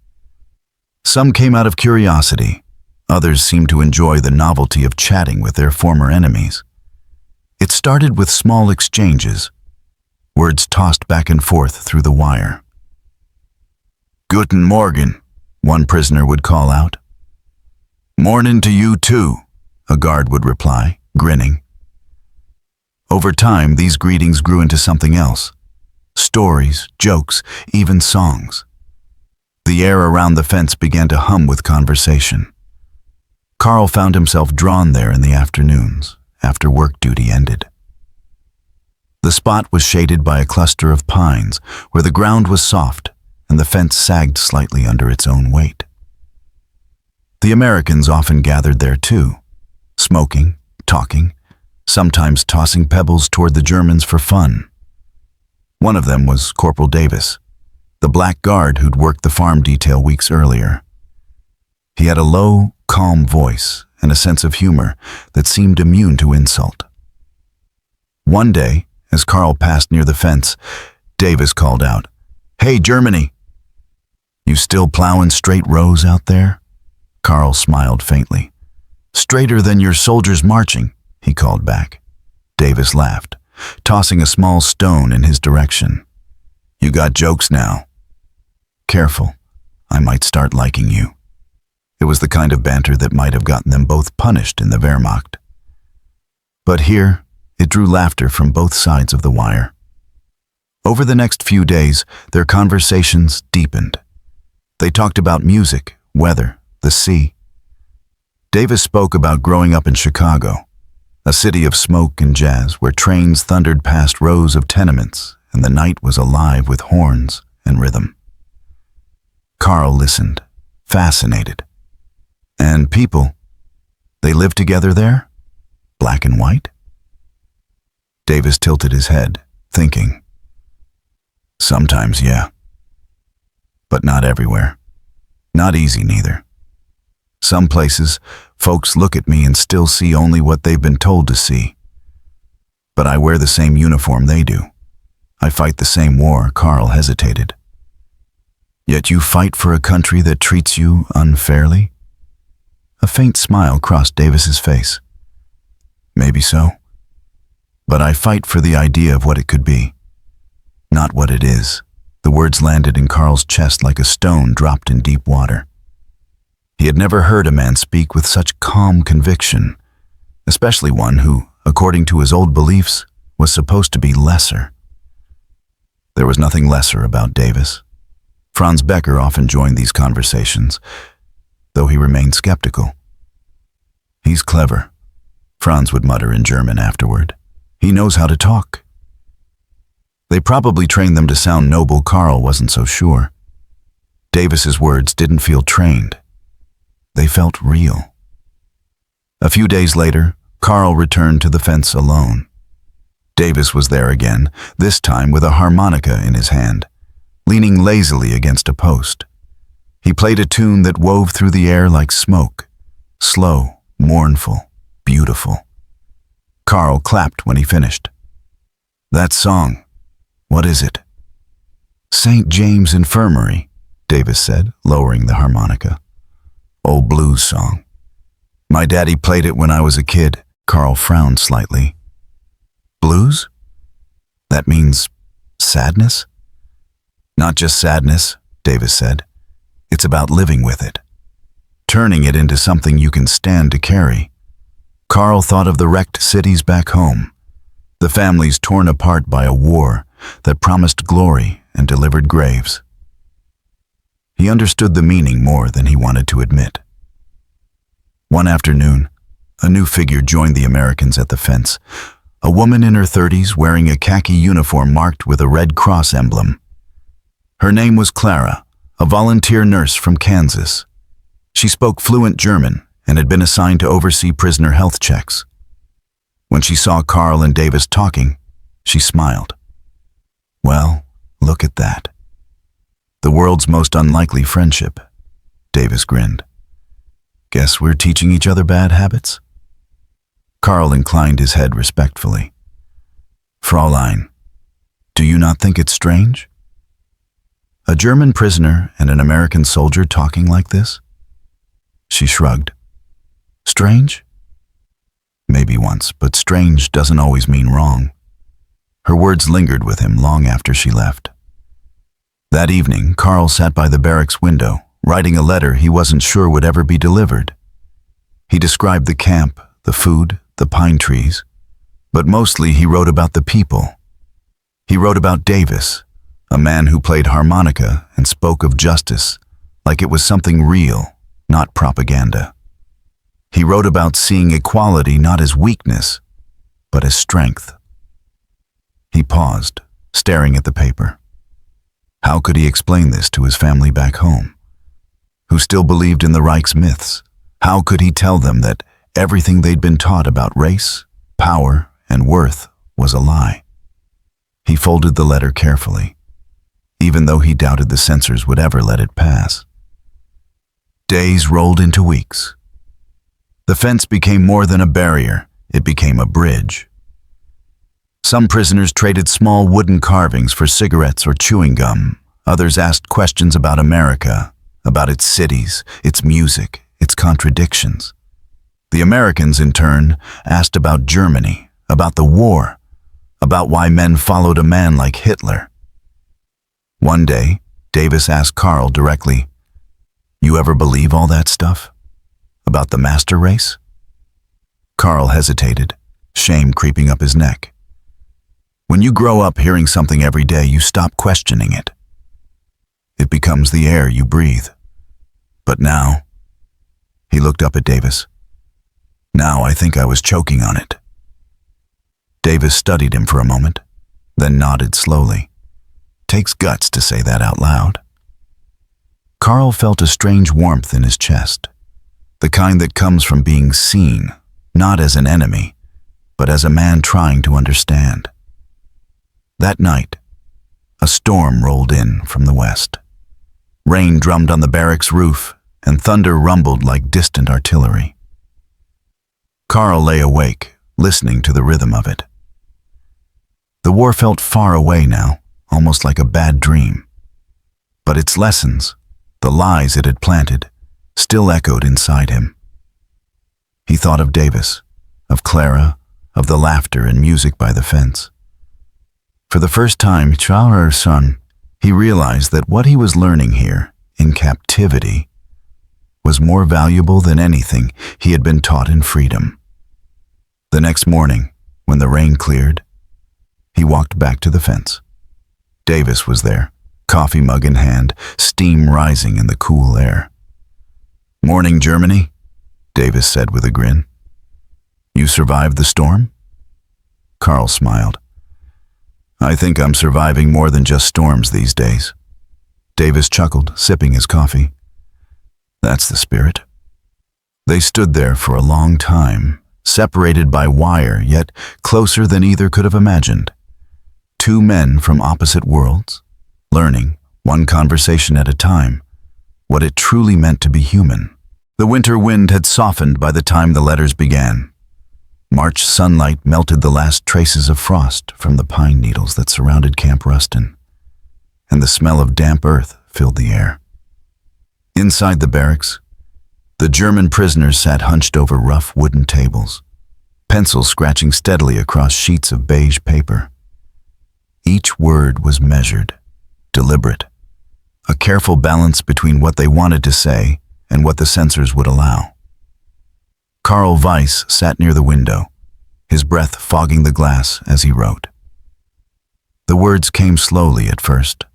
A: Some came out of curiosity, others seemed to enjoy the novelty of chatting with their former enemies. It started with small exchanges, words tossed back and forth through the wire. "Guten Morgen," one prisoner would call out. "Mornin' to you too," a guard would reply, grinning. Over time, these greetings grew into something else. Stories, jokes, even songs. The air around the fence began to hum with conversation. Karl found himself drawn there in the afternoons, after work duty ended. The spot was shaded by a cluster of pines, where the ground was soft and the fence sagged slightly under its own weight. The Americans often gathered there too, smoking, talking, sometimes tossing pebbles toward the Germans for fun. One of them was Corporal Davis, the black guard who'd worked the farm detail weeks earlier. He had a low, calm voice and a sense of humor that seemed immune to insult. One day, as Karl passed near the fence, Davis called out, "Hey, Germany! You still plowing straight rows out there?" Karl smiled faintly. "Straighter than your soldiers marching," he called back. Davis laughed, tossing a small stone in his direction. "You got jokes now. Careful, I might start liking you." It was the kind of banter that might have gotten them both punished in the Wehrmacht. But here, it drew laughter from both sides of the wire. Over the next few days, their conversations deepened. They talked about music, weather, the sea. Davis spoke about growing up in Chicago, a city of smoke and jazz where trains thundered past rows of tenements and the night was alive with horns and rhythm. Karl listened, fascinated. And people, they lived together there? Black and white? Davis tilted his head, thinking. Sometimes, yeah. But not everywhere. Not easy, neither. Some places, folks look at me and still see only what they've been told to see. But I wear the same uniform they do. I fight the same war. Karl hesitated. Yet you fight for a country that treats you unfairly? A faint smile crossed Davis's face. Maybe so. But I fight for the idea of what it could be, not what it is. The words landed in Karl's chest like a stone dropped in deep water. He had never heard a man speak with such calm conviction, especially one who, according to his old beliefs, was supposed to be lesser. There was nothing lesser about Davis. Franz Becker often joined these conversations, though he remained skeptical. He's clever, Franz would mutter in German afterward. He knows how to talk. They probably trained them to sound noble. Karl wasn't so sure. Davis's words didn't feel trained. They felt real. A few days later, Karl returned to the fence alone. Davis was there again, this time with a harmonica in his hand, leaning lazily against a post. He played a tune that wove through the air like smoke, slow, mournful, beautiful. Karl clapped when he finished. That song, what is it? St. James Infirmary, Davis said, lowering the harmonica. Old blues song. My daddy played it when I was a kid. Karl frowned slightly. Blues? That means Sadness? Not just sadness, Davis said. It's about living with it. Turning it into something you can stand to carry. Karl thought of the wrecked cities back home, the families torn apart by a war that promised glory and delivered graves. He understood the meaning more than he wanted to admit. One afternoon, a new figure joined the Americans at the fence, a woman in her 30s wearing a khaki uniform marked with a Red Cross emblem. Her name was Clara, a volunteer nurse from Kansas. She spoke fluent German and had been assigned to oversee prisoner health checks. When she saw Karl and Davis talking, she smiled. Well, look at that. The world's most unlikely friendship, Davis grinned. Guess we're teaching each other bad habits? Karl inclined his head respectfully. Fräulein, do you not think it's strange? A German prisoner and an American soldier talking like this? She shrugged. Strange? Maybe once, but strange doesn't always mean wrong. Her words lingered with him long after she left. That evening, Karl sat by the barracks window, writing a letter he wasn't sure would ever be delivered. He described the camp, the food, the pine trees, but mostly he wrote about the people. He wrote about Davis, a man who played harmonica and spoke of justice like it was something real, not propaganda. He wrote about seeing equality not as weakness, but as strength. He paused, staring at the paper. How could he explain this to his family back home, who still believed in the Reich's myths? How could he tell them that everything they'd been taught about race, power, and worth was a lie? He folded the letter carefully, even though he doubted the censors would ever let it pass. Days rolled into weeks. The fence became more than a barrier, it became a bridge. Some prisoners traded small wooden carvings for cigarettes or chewing gum. Others asked questions about America, about its cities, its music, its contradictions. The Americans, in turn, asked about Germany, about the war, about why men followed a man like Hitler. One day, Davis asked Karl directly, "You ever believe all that stuff? About the master race?" Karl hesitated, shame creeping up his neck. When you grow up hearing something every day, you stop questioning it. It becomes the air you breathe. But now, he looked up at Davis. Now I think I was choking on it. Davis studied him for a moment, then nodded slowly. Takes guts to say that out loud. Karl felt a strange warmth in his chest, the kind that comes from being seen, not as an enemy, but as a man trying to understand. That night, a storm rolled in from the west. Rain drummed on the barracks roof, and thunder rumbled like distant artillery. Karl lay awake, listening to the rhythm of it. The war felt far away now, almost like a bad dream. But its lessons, the lies it had planted, still echoed inside him. He thought of Davis, of Clara, of the laughter and music by the fence. For the first time, Charles' son, he realized that what he was learning here, in captivity, was more valuable than anything he had been taught in freedom. The next morning, when the rain cleared, he walked back to the fence. Davis was there, coffee mug in hand, steam rising in the cool air. "Morning, Germany," Davis said with a grin. "You survived the storm?" Karl smiled. "I think I'm surviving more than just storms these days." Davis chuckled, sipping his coffee. "That's the spirit." They stood there for a long time, separated by wire, yet closer than either could have imagined. Two men from opposite worlds, learning, one conversation at a time, what it truly meant to be human. The winter wind had softened by the time the letters began. March sunlight melted the last traces of frost from the pine needles that surrounded Camp Ruston, and the smell of damp earth filled the air. Inside the barracks, the German prisoners sat hunched over rough wooden tables, pencils scratching steadily across sheets of beige paper. Each word was measured, deliberate, a careful balance between what they wanted to say and what the censors would allow. Karl Weiss sat near the window, his breath fogging the glass as he wrote. The words came slowly at first,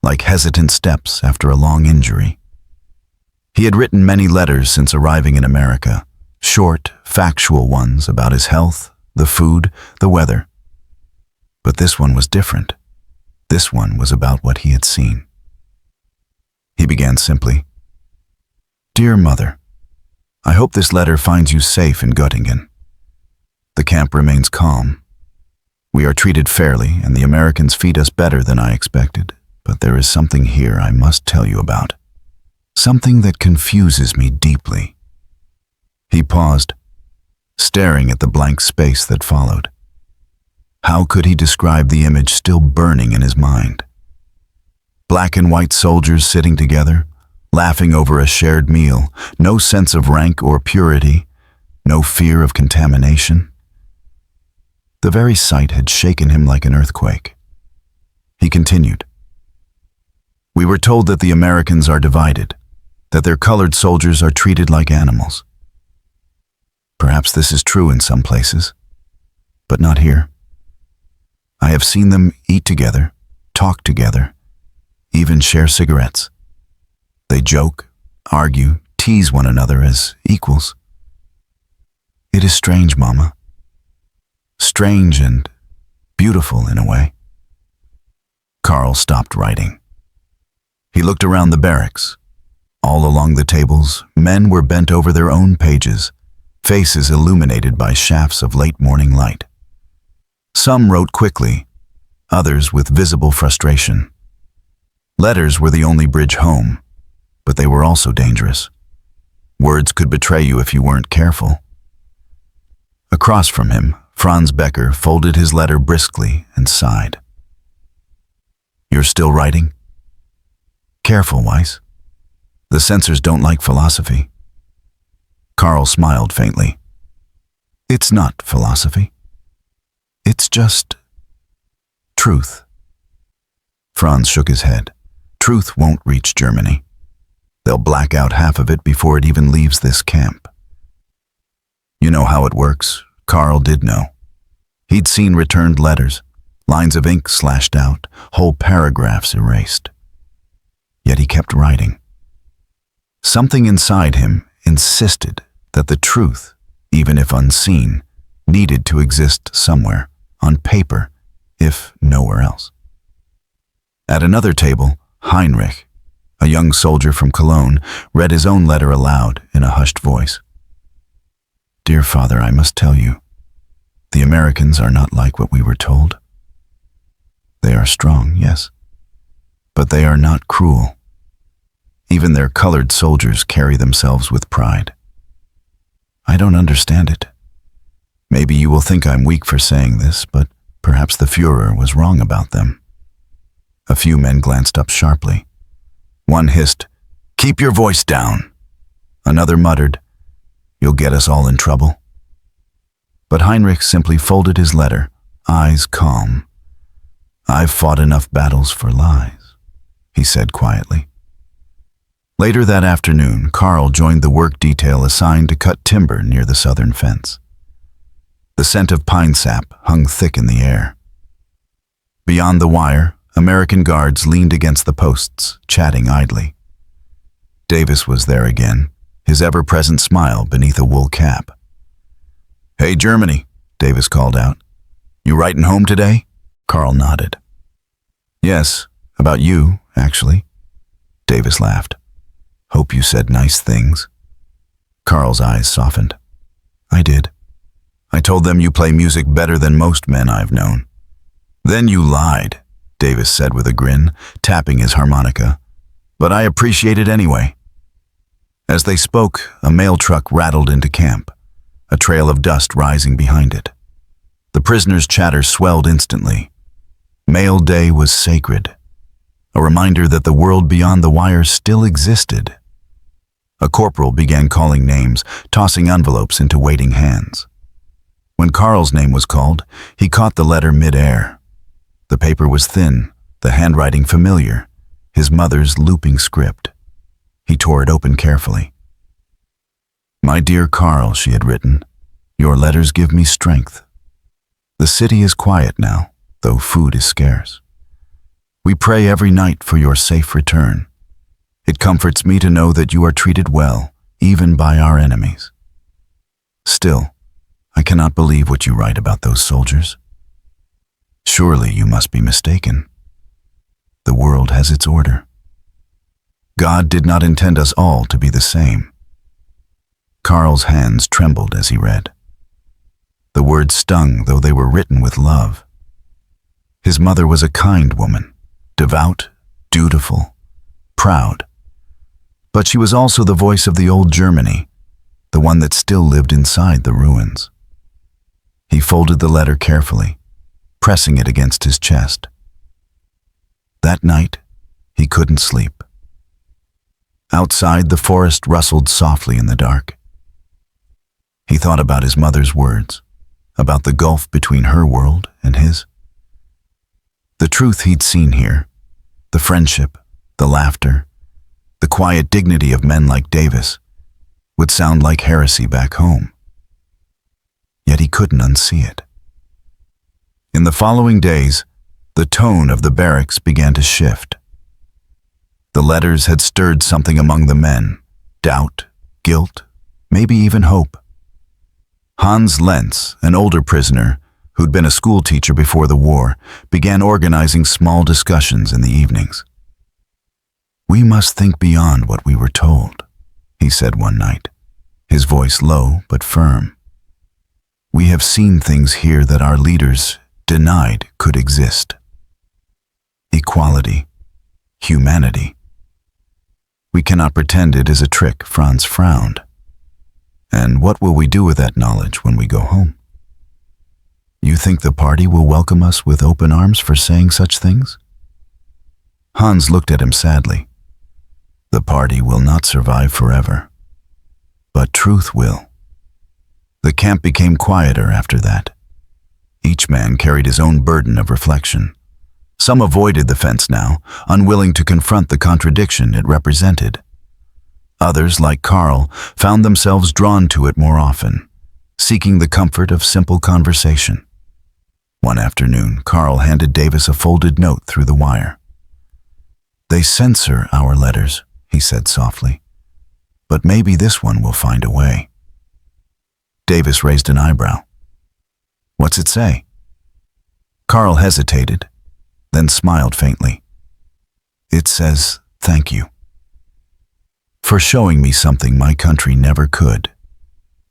A: like hesitant steps after a long injury. He had written many letters since arriving in America, short, factual ones about his health, the food, the weather. But this one was different. This one was about what he had seen. He began simply, "Dear Mother, I hope this letter finds you safe in Göttingen. The camp remains calm. We are treated fairly, and the Americans feed us better than I expected, but there is something here I must tell you about. Something that confuses me deeply." He paused, staring at the blank space that followed. How could he describe the image still burning in his mind? Black and white soldiers sitting together, laughing over a shared meal, no sense of rank or purity, no fear of contamination. The very sight had shaken him like an earthquake. He continued, "We were told that the Americans are divided, that their colored soldiers are treated like animals. Perhaps this is true in some places, but not here. I have seen them eat together, talk together, even share cigarettes. They joke, argue, tease one another as equals. It is strange, Mama. Strange and beautiful in a way." Karl stopped writing. He looked around the barracks. All along the tables, men were bent over their own pages, faces illuminated by shafts of late morning light. Some wrote quickly, others with visible frustration. Letters were the only bridge home, but they were also dangerous. Words could betray you if you weren't careful. Across from him, Franz Becker folded his letter briskly and sighed. "You're still writing? Careful, Weiss. The censors don't like philosophy." Karl smiled faintly. "It's not philosophy. It's just truth." Franz shook his head. "Truth won't reach Germany. They'll black out half of it before it even leaves this camp." You know how it works. Karl did know. He'd seen returned letters, lines of ink slashed out, whole paragraphs erased. Yet he kept writing. Something inside him insisted that the truth, even if unseen, needed to exist somewhere, on paper, if nowhere else. At another table, Heinrich, a young soldier from Cologne, read his own letter aloud in a hushed voice. "Dear Father, I must tell you, the Americans are not like what we were told. They are strong, yes, but they are not cruel. Even their colored soldiers carry themselves with pride. I don't understand it. Maybe you will think I'm weak for saying this, but perhaps the Führer was wrong about them." A few men glanced up sharply. One hissed, "Keep your voice down." Another muttered, "You'll get us all in trouble." But Heinrich simply folded his letter, eyes calm. "I've fought enough battles for lies," he said quietly. Later that afternoon, Karl joined the work detail assigned to cut timber near the southern fence. The scent of pine sap hung thick in the air. Beyond the wire, American guards leaned against the posts, chatting idly. Davis was there again, his ever-present smile beneath a wool cap. "Hey, Germany," Davis called out. "You writing home today?" Karl nodded. "Yes, about you, actually." Davis laughed. "Hope you said nice things." Karl's eyes softened. "I did. I told them you play music better than most men I've known." "Then you lied," Davis said with a grin, tapping his harmonica. "But I appreciate it anyway." As they spoke, a mail truck rattled into camp, a trail of dust rising behind it. The prisoners' chatter swelled instantly. Mail day was sacred, a reminder that the world beyond the wire still existed. A corporal began calling names, tossing envelopes into waiting hands. When Karl's name was called, he caught the letter mid-air. The paper was thin, the handwriting familiar, his mother's looping script. He tore it open carefully. "My dear Karl," she had written, "your letters give me strength. The city is quiet now, though food is scarce. We pray every night for your safe return. It comforts me to know that you are treated well, even by our enemies. Still, I cannot believe what you write about those soldiers. Surely you must be mistaken. The world has its order. God did not intend us all to be the same." Karl's hands trembled as he read. The words stung, though they were written with love. His mother was a kind woman, devout, dutiful, proud. But she was also the voice of the old Germany, the one that still lived inside the ruins. He folded the letter carefully, pressing it against his chest. That night, he couldn't sleep. Outside, the forest rustled softly in the dark. He thought about his mother's words, about the gulf between her world and his. The truth he'd seen here, the friendship, the laughter, the quiet dignity of men like Davis, would sound like heresy back home. Yet he couldn't unsee it. In the following days, the tone of the barracks began to shift. The letters had stirred something among the men, doubt, guilt, maybe even hope. Hans Lentz, an older prisoner who'd been a school teacher before the war, began organizing small discussions in the evenings. "We must think beyond what we were told," he said one night, his voice low but firm. "We have seen things here that our leaders denied could exist. Equality, humanity. We cannot pretend it is a trick." Franz frowned. "And what will we do with that knowledge when we go home? You think the party will welcome us with open arms for saying such things?" Hans looked at him sadly. "The party will not survive forever, but truth will." The camp became quieter after that. Each man carried his own burden of reflection. Some avoided the fence now, unwilling to confront the contradiction it represented. Others, like Karl, found themselves drawn to it more often, seeking the comfort of simple conversation. One afternoon, Karl handed Davis a folded note through the wire. "They censor our letters," he said softly, "but maybe this one will find a way." Davis raised an eyebrow. "What's it say?" Karl hesitated, then smiled faintly. "It says, thank you. For showing me something my country never could."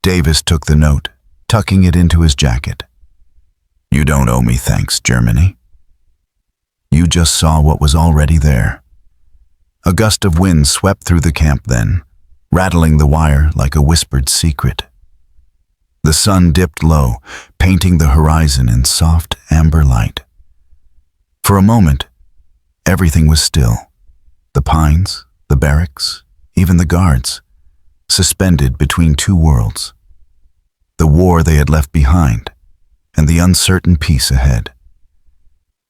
A: Davis took the note, tucking it into his jacket. "You don't owe me thanks, Germany. You just saw what was already there." A gust of wind swept through the camp then, rattling the wire like a whispered secret. The sun dipped low, painting the horizon in soft amber light. For a moment, everything was still. The pines, the barracks, even the guards, suspended between two worlds. The war they had left behind, and the uncertain peace ahead.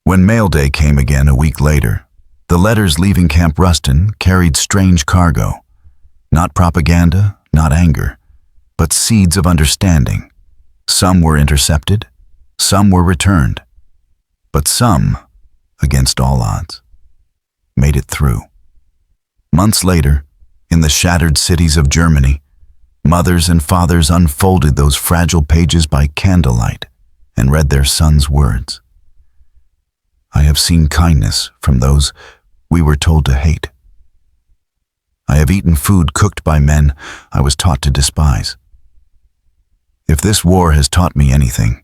A: When mail day came again a week later, the letters leaving Camp Ruston carried strange cargo. Not propaganda, not anger, but seeds of understanding. Some were intercepted, some were returned, but some, against all odds, made it through. Months later, in the shattered cities of Germany, mothers and fathers unfolded those fragile pages by candlelight and read their sons' words. "I have seen kindness from those we were told to hate. I have eaten food cooked by men I was taught to despise. If this war has taught me anything,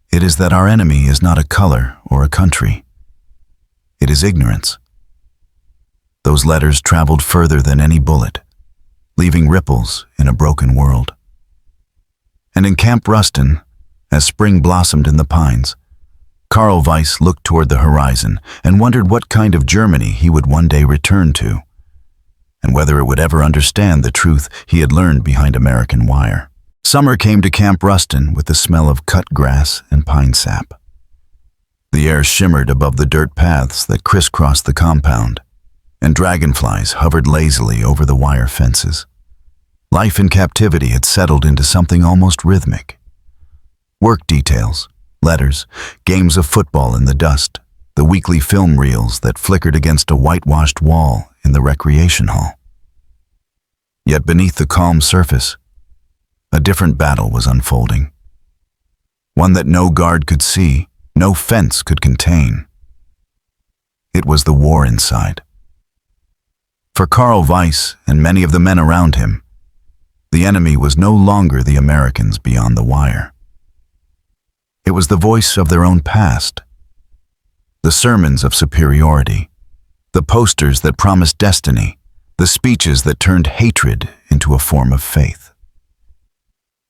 A: it is that our enemy is not a color or a country. It is ignorance." Those letters traveled further than any bullet, leaving ripples in a broken world. And in Camp Ruston, as spring blossomed in the pines, Karl Weiss looked toward the horizon and wondered what kind of Germany he would one day return to, and whether it would ever understand the truth he had learned behind American wire. Summer came to Camp Ruston with the smell of cut grass and pine sap. The air shimmered above the dirt paths that crisscrossed the compound, and dragonflies hovered lazily over the wire fences. Life in captivity had settled into something almost rhythmic. Work details, letters, games of football in the dust, the weekly film reels that flickered against a whitewashed wall in the recreation hall. Yet beneath the calm surface, a different battle was unfolding. One that no guard could see, no fence could contain. It was the war inside. For Karl Weiss and many of the men around him, the enemy was no longer the Americans beyond the wire. It was the voice of their own past, the sermons of superiority, the posters that promised destiny, the speeches that turned hatred into a form of faith.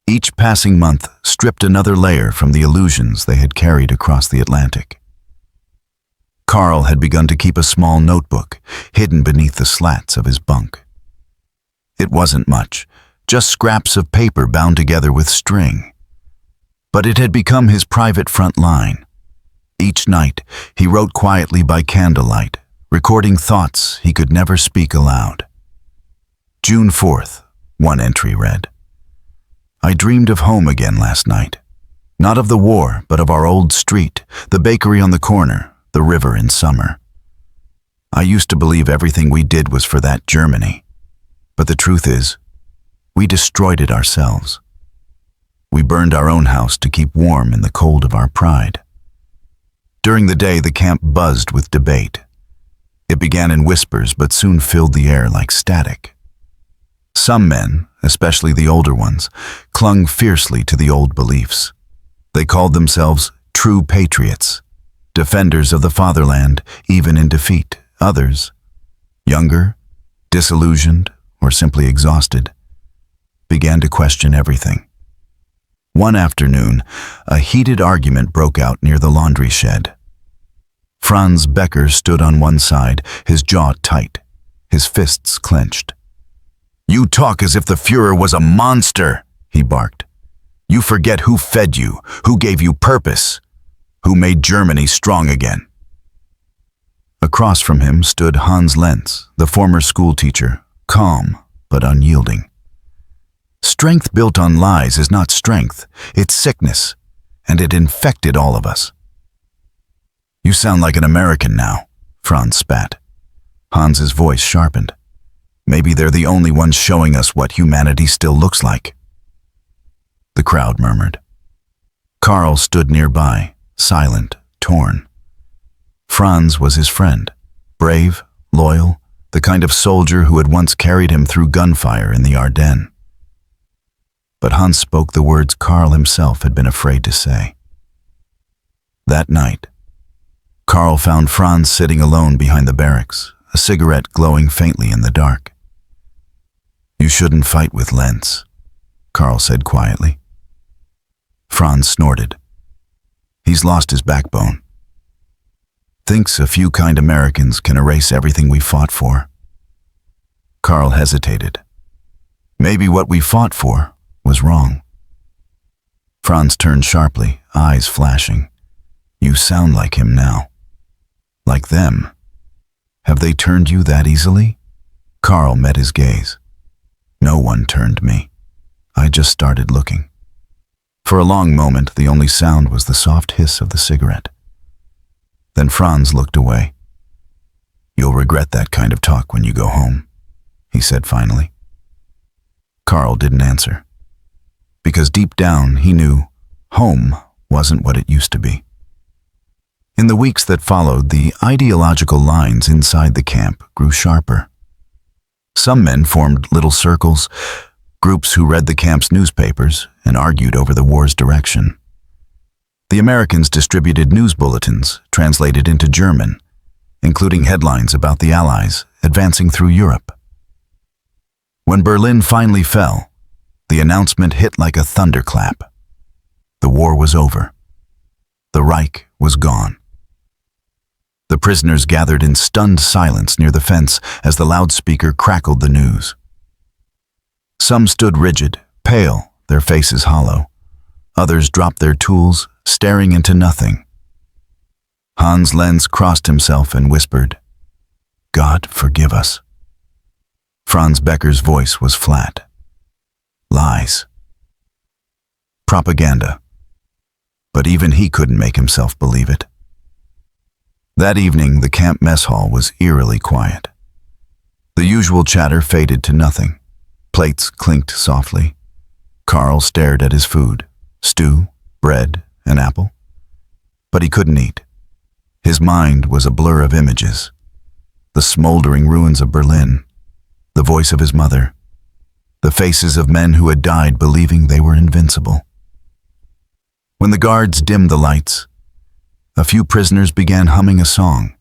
A: Each passing month stripped another layer from the illusions they had carried across the Atlantic. Karl had begun to keep a small notebook hidden beneath the slats of his bunk. It wasn't much, just scraps of paper bound together with string. But it had become his private front line. Each night, he wrote quietly by candlelight, recording thoughts he could never speak aloud. June 4th, one entry read, "I dreamed of home again last night. Not of the war, but of our old street, the bakery on the corner, the river in summer. I used to believe everything we did was for that Germany. But the truth is, we destroyed it ourselves. We burned our own house to keep warm in the cold of our pride." During the day, the camp buzzed with debate. It began in whispers, but soon filled the air like static. Some men, especially the older ones, clung fiercely to the old beliefs. They called themselves true patriots, defenders of the fatherland, even in defeat. Others, younger, disillusioned, or simply exhausted, began to question everything. One afternoon, a heated argument broke out near the laundry shed. Franz Becker stood on one side, his jaw tight, his fists clenched. "You talk as if the Führer was a monster," he barked. "You forget who fed you, who gave you purpose, who made Germany strong again." Across from him stood Hans Lentz, the former schoolteacher, calm but unyielding. "Strength built on lies is not strength, it's sickness, and it infected all of us." "You sound like an American now," Franz spat. Hans's voice sharpened. "Maybe they're the only ones showing us what humanity still looks like." The crowd murmured. Karl stood nearby, silent, torn. Franz was his friend, brave, loyal, the kind of soldier who had once carried him through gunfire in the Ardennes. But Hans spoke the words Karl himself had been afraid to say. That night, Karl found Franz sitting alone behind the barracks, a cigarette glowing faintly in the dark. "You shouldn't fight with Lentz," Karl said quietly. Franz snorted. "He's lost his backbone. Thinks a few kind Americans can erase everything we fought for." Karl hesitated. Maybe what we fought for was wrong. Franz turned sharply, eyes flashing. "You sound like him now. Like them. Have they turned you that easily?" Karl met his gaze. "No one turned me. I just started looking." For a long moment, the only sound was the soft hiss of the cigarette. Then Franz looked away. "You'll regret that kind of talk when you go home," he said finally. Karl didn't answer, because deep down he knew home wasn't what it used to be. In the weeks that followed, the ideological lines inside the camp grew sharper. Some men formed little circles, groups who read the camp's newspapers and argued over the war's direction. The Americans distributed news bulletins translated into German, including headlines about the Allies advancing through Europe. When Berlin finally fell, the announcement hit like a thunderclap. The war was over. The Reich was gone. The prisoners gathered in stunned silence near the fence as the loudspeaker crackled the news. Some stood rigid, pale, their faces hollow. Others dropped their tools, staring into nothing. Hans Lenz crossed himself and whispered, "God forgive us." Franz Becker's voice was flat. Lies. Propaganda. But even he couldn't make himself believe it. That evening, the camp mess hall was eerily quiet. The usual chatter faded to nothing. Plates clinked softly. Karl stared at his food, stew, bread, an apple. But he couldn't eat. His mind was a blur of images. The smoldering ruins of Berlin, the voice of his mother, the faces of men who had died believing they were invincible. When the guards dimmed the lights, a few prisoners began humming a song,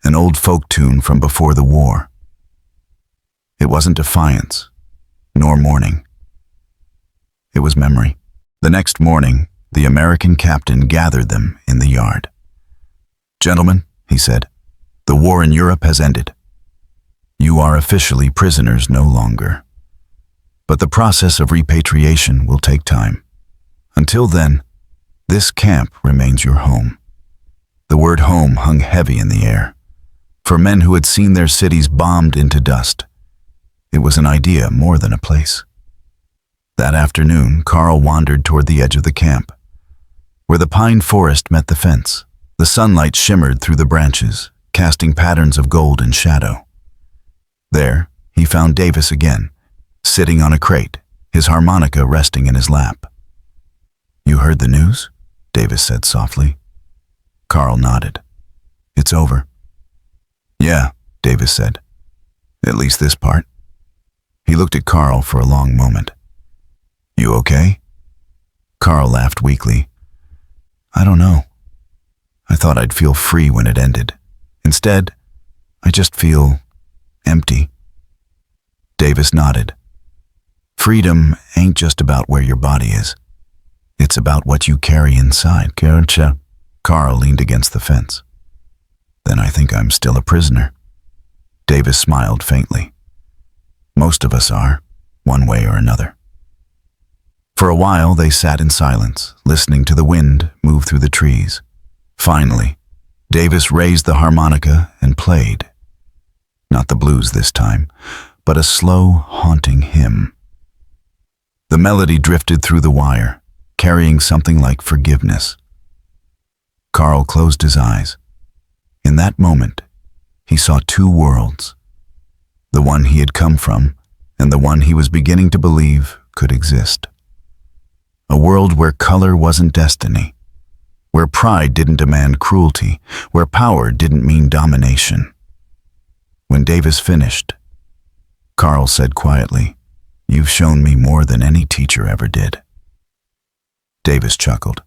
A: an old folk tune from before the war. It wasn't defiance, nor mourning. It was memory. The next morning, the American captain gathered them in the yard. "Gentlemen," he said, "the war in Europe has ended. You are officially prisoners no longer. But the process of repatriation will take time. Until then, this camp remains your home." The word home hung heavy in the air. For men who had seen their cities bombed into dust, it was an idea more than a place. That afternoon, Karl wandered toward the edge of the camp, where the pine forest met the fence. The sunlight shimmered through the branches, casting patterns of gold and shadow. There, he found Davis again, sitting on a crate, his harmonica resting in his lap. "You heard the news?" Davis said softly. Karl nodded. "It's over." "Yeah," Davis said. "At least this part." He looked at Karl for a long moment. "You okay?" Karl laughed weakly. "I don't know. I thought I'd feel free when it ended. Instead, I just feel empty." Davis nodded. "Freedom ain't just about where your body is. It's about what you carry inside." Karl leaned against the fence. "Then I think I'm still a prisoner." Davis smiled faintly. "Most of us are, one way or another." For a while they sat in silence, listening to the wind move through the trees. Finally, Davis raised the harmonica and played. Not the blues this time, but a slow, haunting hymn. The melody drifted through the wire, carrying something like forgiveness. Karl closed his eyes. In that moment, he saw two worlds. The one he had come from, and the one he was beginning to believe could exist. A world where color wasn't destiny, where pride didn't demand cruelty, where power didn't mean domination. When Davis finished, Karl said quietly, "You've shown me more than any teacher ever did." Davis chuckled.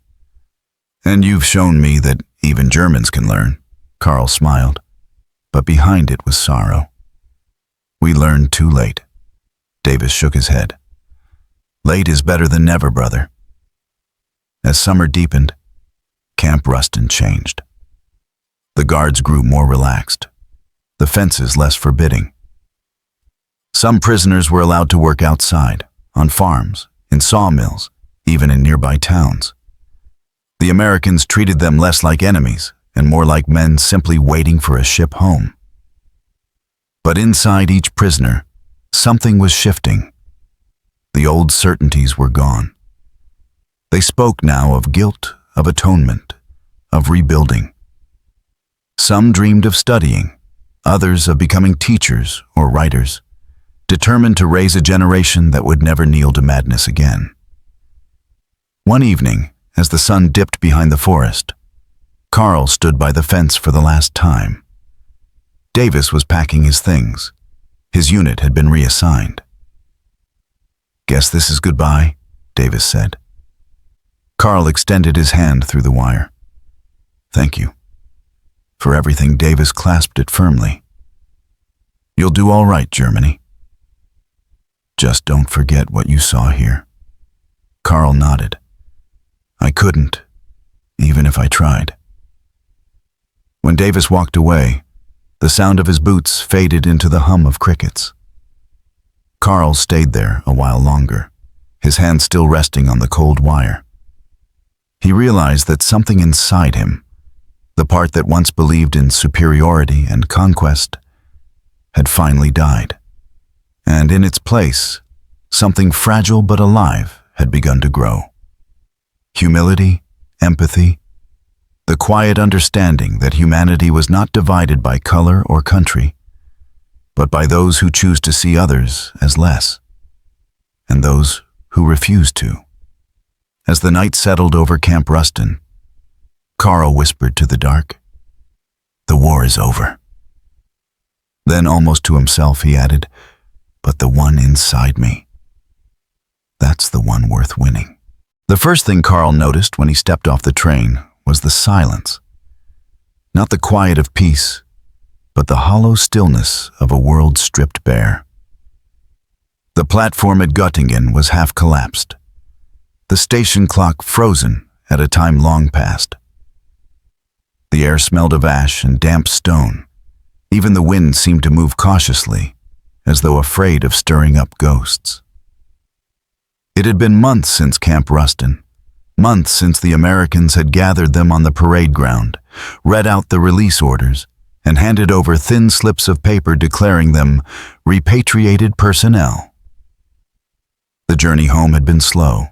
A: "And you've shown me that even Germans can learn." Karl smiled, but behind it was sorrow. "We learned too late." Davis shook his head. "Late is better than never, brother." As summer deepened, Camp Ruston changed. The guards grew more relaxed, the fences less forbidding. Some prisoners were allowed to work outside, on farms, in sawmills, even in nearby towns. The Americans treated them less like enemies and more like men simply waiting for a ship home. But inside each prisoner, something was shifting. The old certainties were gone. They spoke now of guilt, of atonement, of rebuilding. Some dreamed of studying, others of becoming teachers or writers, determined to raise a generation that would never kneel to madness again. One evening, as the sun dipped behind the forest, Karl stood by the fence for the last time. Davis was packing his things. His unit had been reassigned. "Guess this is goodbye," Davis said. Karl extended his hand through the wire. "Thank you." For everything, Davis clasped it firmly. "You'll do all right, Germany. Just don't forget what you saw here." Karl nodded. "I couldn't, even if I tried." When Davis walked away, the sound of his boots faded into the hum of crickets. Karl stayed there a while longer, his hand still resting on the cold wire. He realized that something inside him, The part that once believed in superiority and conquest had finally died. And in its place, something fragile but alive had begun to grow. Humility, empathy, the quiet understanding that humanity was not divided by color or country, but by those who choose to see others as less, and those who refuse to. As the night settled over Camp Ruston, Karl whispered to the dark, "The war is over." Then, almost to himself, he added, "But the one inside me, that's the one worth winning." The first thing Karl noticed when he stepped off the train was the silence. Not the quiet of peace, but the hollow stillness of a world stripped bare. The platform at Göttingen was half collapsed, the station clock frozen at a time long past. The air smelled of ash and damp stone. Even the wind seemed to move cautiously, as though afraid of stirring up ghosts. It had been months since Camp Ruston, months since the Americans had gathered them on the parade ground, read out the release orders, and handed over thin slips of paper declaring them repatriated personnel. The journey home had been slow,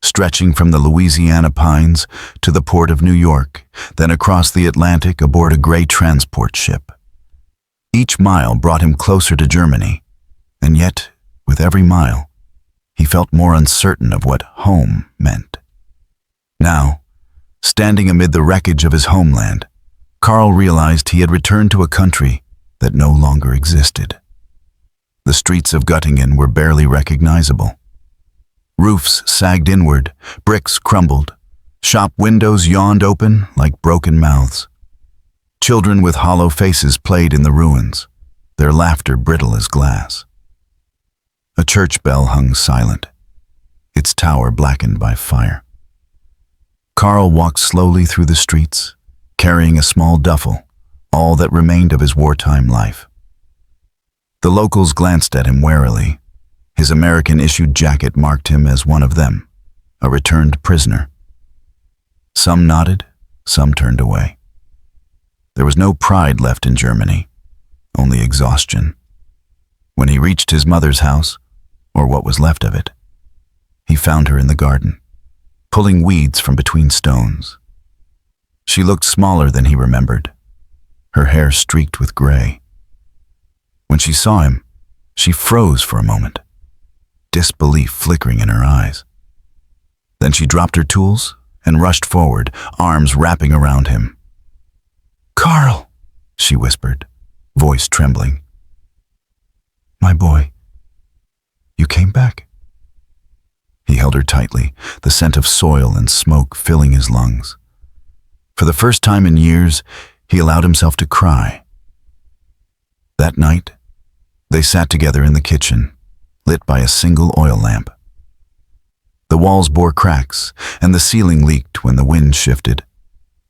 A: stretching from the Louisiana pines to the port of New York, then across the Atlantic aboard a gray transport ship. Each mile brought him closer to Germany, and yet, with every mile, he felt more uncertain of what home meant. Now, standing amid the wreckage of his homeland, Karl realized he had returned to a country that no longer existed. The streets of Göttingen were barely recognizable. Roofs sagged inward, bricks crumbled, shop windows yawned open like broken mouths. Children with hollow faces played in the ruins, their laughter brittle as glass. A church bell hung silent, its tower blackened by fire. Karl walked slowly through the streets, carrying a small duffel, all that remained of his wartime life. The locals glanced at him warily. His American-issued jacket marked him as one of them, a returned prisoner. Some nodded, some turned away. There was no pride left in Germany, only exhaustion. When he reached his mother's house, or what was left of it, he found her in the garden, pulling weeds from between stones. She looked smaller than he remembered, her hair streaked with gray. When she saw him, she froze for a moment, disbelief flickering in her eyes. Then she dropped her tools and rushed forward, arms wrapping around him. "Karl," she whispered, voice trembling. "My boy, you came back." He held her tightly, the scent of soil and smoke filling his lungs. For the first time in years, he allowed himself to cry. That night, they sat together in the kitchen, lit by a single oil lamp. The walls bore cracks, and the ceiling leaked when the wind shifted,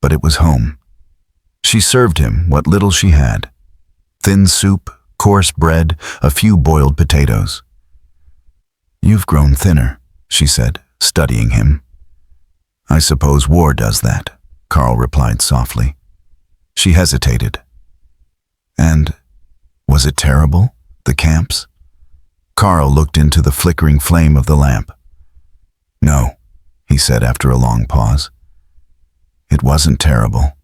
A: but it was home. She served him what little she had: thin soup, coarse bread, a few boiled potatoes. "You've grown thinner," she said, studying him. "I suppose war does that," Karl replied softly. She hesitated. "And was it terrible, the camps?" Karl looked into the flickering flame of the lamp. "No," he said after a long pause. "It wasn't terrible.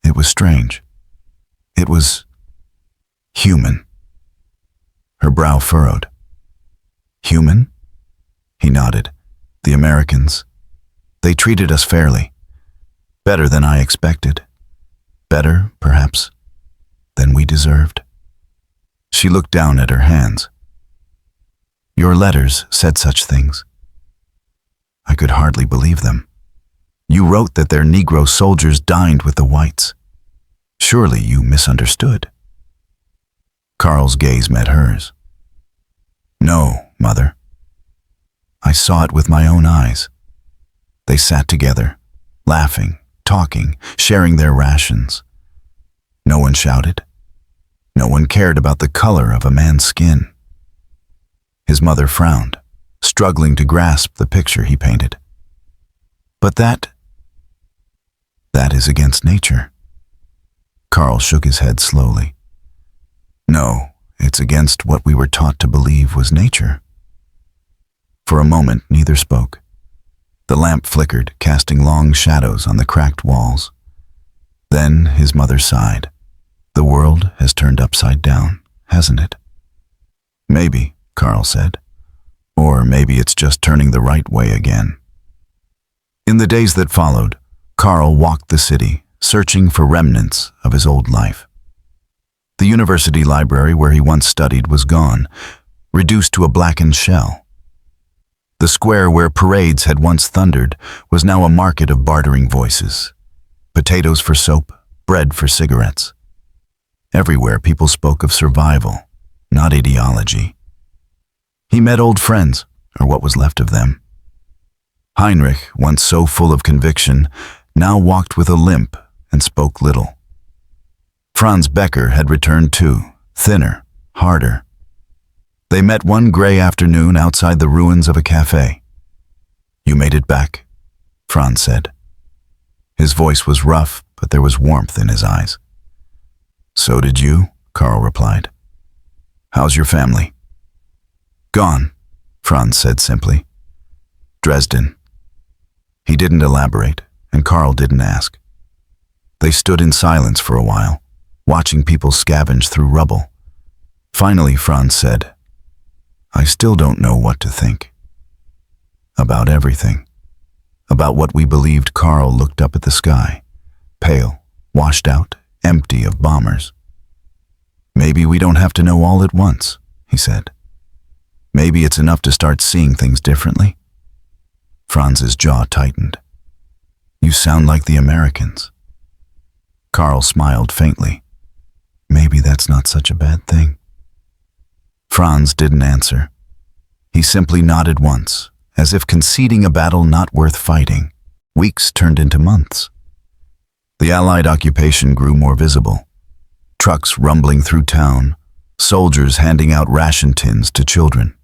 A: It was strange. It was human." Her brow furrowed. "Human?" He nodded. "The Americans. They treated us fairly. Better than I expected. Better, perhaps, than we deserved." She looked down at her hands. "Your letters said such things. I could hardly believe them. You wrote that their Negro soldiers dined with the whites. Surely you misunderstood." Karl's gaze met hers. "No, Mother. I saw it with my own eyes. They sat together, laughing, talking, sharing their rations. No one shouted. No one cared about the color of a man's skin." His mother frowned, struggling to grasp the picture he painted. "But That is against nature. Karl shook his head slowly. No, it's against what we were taught to believe was nature. For a moment, neither spoke. The lamp flickered, casting long shadows on the cracked walls. Then his mother sighed. The world has turned upside down, hasn't it? Maybe, Karl said. Or maybe it's just turning the right way again. In the days that followed, Karl walked the city, searching for remnants of his old life. The university library where he once studied was gone, reduced to a blackened shell. The square where parades had once thundered was now a market of bartering voices. Potatoes for soap, bread for cigarettes. Everywhere people spoke of survival, not ideology. He met old friends, or what was left of them. Heinrich, once so full of conviction, now walked with a limp and spoke little. Franz Becker had returned too, thinner, harder. They met one gray afternoon outside the ruins of a cafe. You made it back, Franz said. His voice was rough, but there was warmth in his eyes. So did you, Karl replied. How's your family? Gone, Franz said simply. Dresden. He didn't elaborate, and Karl didn't ask. They stood in silence for a while, watching people scavenge through rubble. Finally, Franz said, I still don't know what to think. About everything. About what we believed. Karl looked up at the sky, pale, washed out, empty of bombers. Maybe we don't have to know all at once, he said. Maybe it's enough to start seeing things differently. Franz's jaw tightened. You sound like the Americans. Karl smiled faintly. Maybe that's not such a bad thing. Franz didn't answer. He simply nodded once, as if conceding a battle not worth fighting. Weeks turned into months. The Allied occupation grew more visible. Trucks rumbling through town, soldiers handing out ration tins to children,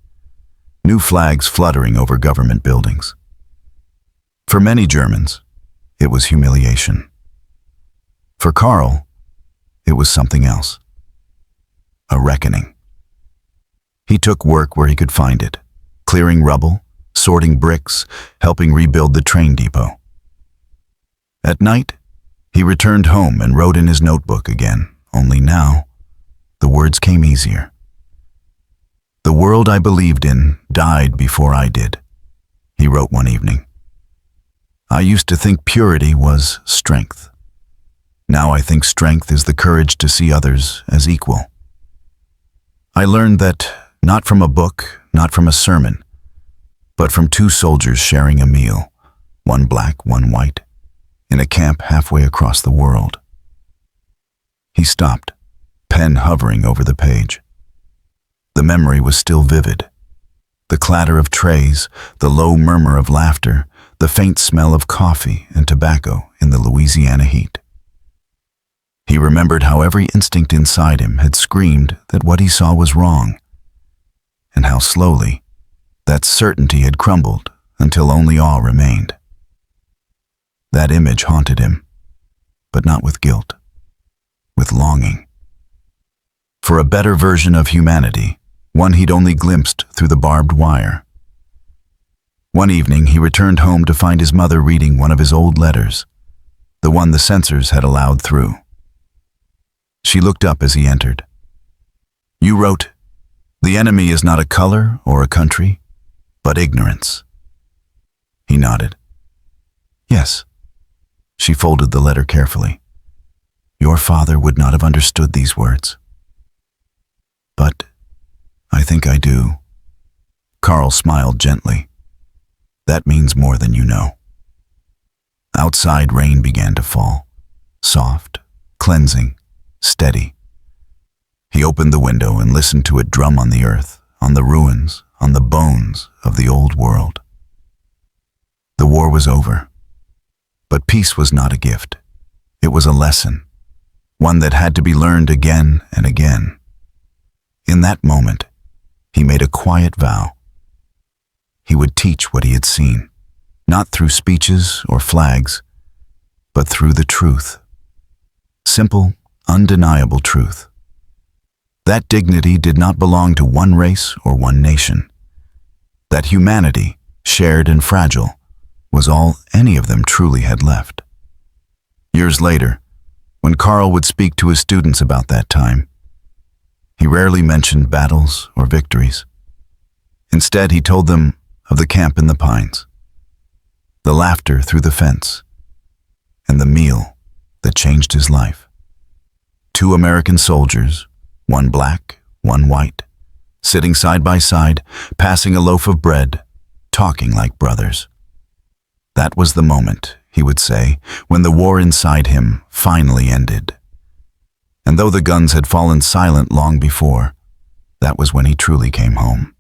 A: new flags fluttering over government buildings. For many Germans, it was humiliation. For Karl, it was something else. A reckoning. He took work where he could find it, clearing rubble, sorting bricks, helping rebuild the train depot. At night, he returned home and wrote in his notebook again, only now, the words came easier. The world I believed in died before I did, he wrote one evening. I used to think purity was strength. Now I think strength is the courage to see others as equal. I learned that not from a book, not from a sermon, but from two soldiers sharing a meal, one black, one white, in a camp halfway across the world. He stopped, pen hovering over the page. The memory was still vivid. The clatter of trays, the low murmur of laughter, the faint smell of coffee and tobacco in the Louisiana heat. He remembered how every instinct inside him had screamed that what he saw was wrong, and how slowly that certainty had crumbled until only awe remained. That image haunted him, but not with guilt, with longing. For a better version of humanity, one he'd only glimpsed through the barbed wire. One evening, he returned home to find his mother reading one of his old letters, the one the censors had allowed through. She looked up as he entered. You wrote, "The enemy is not a color or a country, but ignorance." He nodded. Yes. She folded the letter carefully. Your father would not have understood these words. But I think I do. Karl smiled gently. That means more than you know. Outside, rain began to fall, soft, cleansing, steady. He opened the window and listened to it drum on the earth, on the ruins, on the bones of the old world. The war was over, but peace was not a gift. It was a lesson, one that had to be learned again and again. In that moment, he made a quiet vow. He would teach what he had seen, not through speeches or flags, but through the truth. Simple, undeniable truth. That dignity did not belong to one race or one nation. That humanity, shared and fragile, was all any of them truly had left. Years later, when Karl would speak to his students about that time, he rarely mentioned battles or victories. Instead, he told them of the camp in the pines, the laughter through the fence, and the meal that changed his life. 2 American soldiers, one black, one white, sitting side by side, passing a loaf of bread, talking like brothers. That was the moment, he would say, when the war inside him finally ended. And though the guns had fallen silent long before, that was when he truly came home.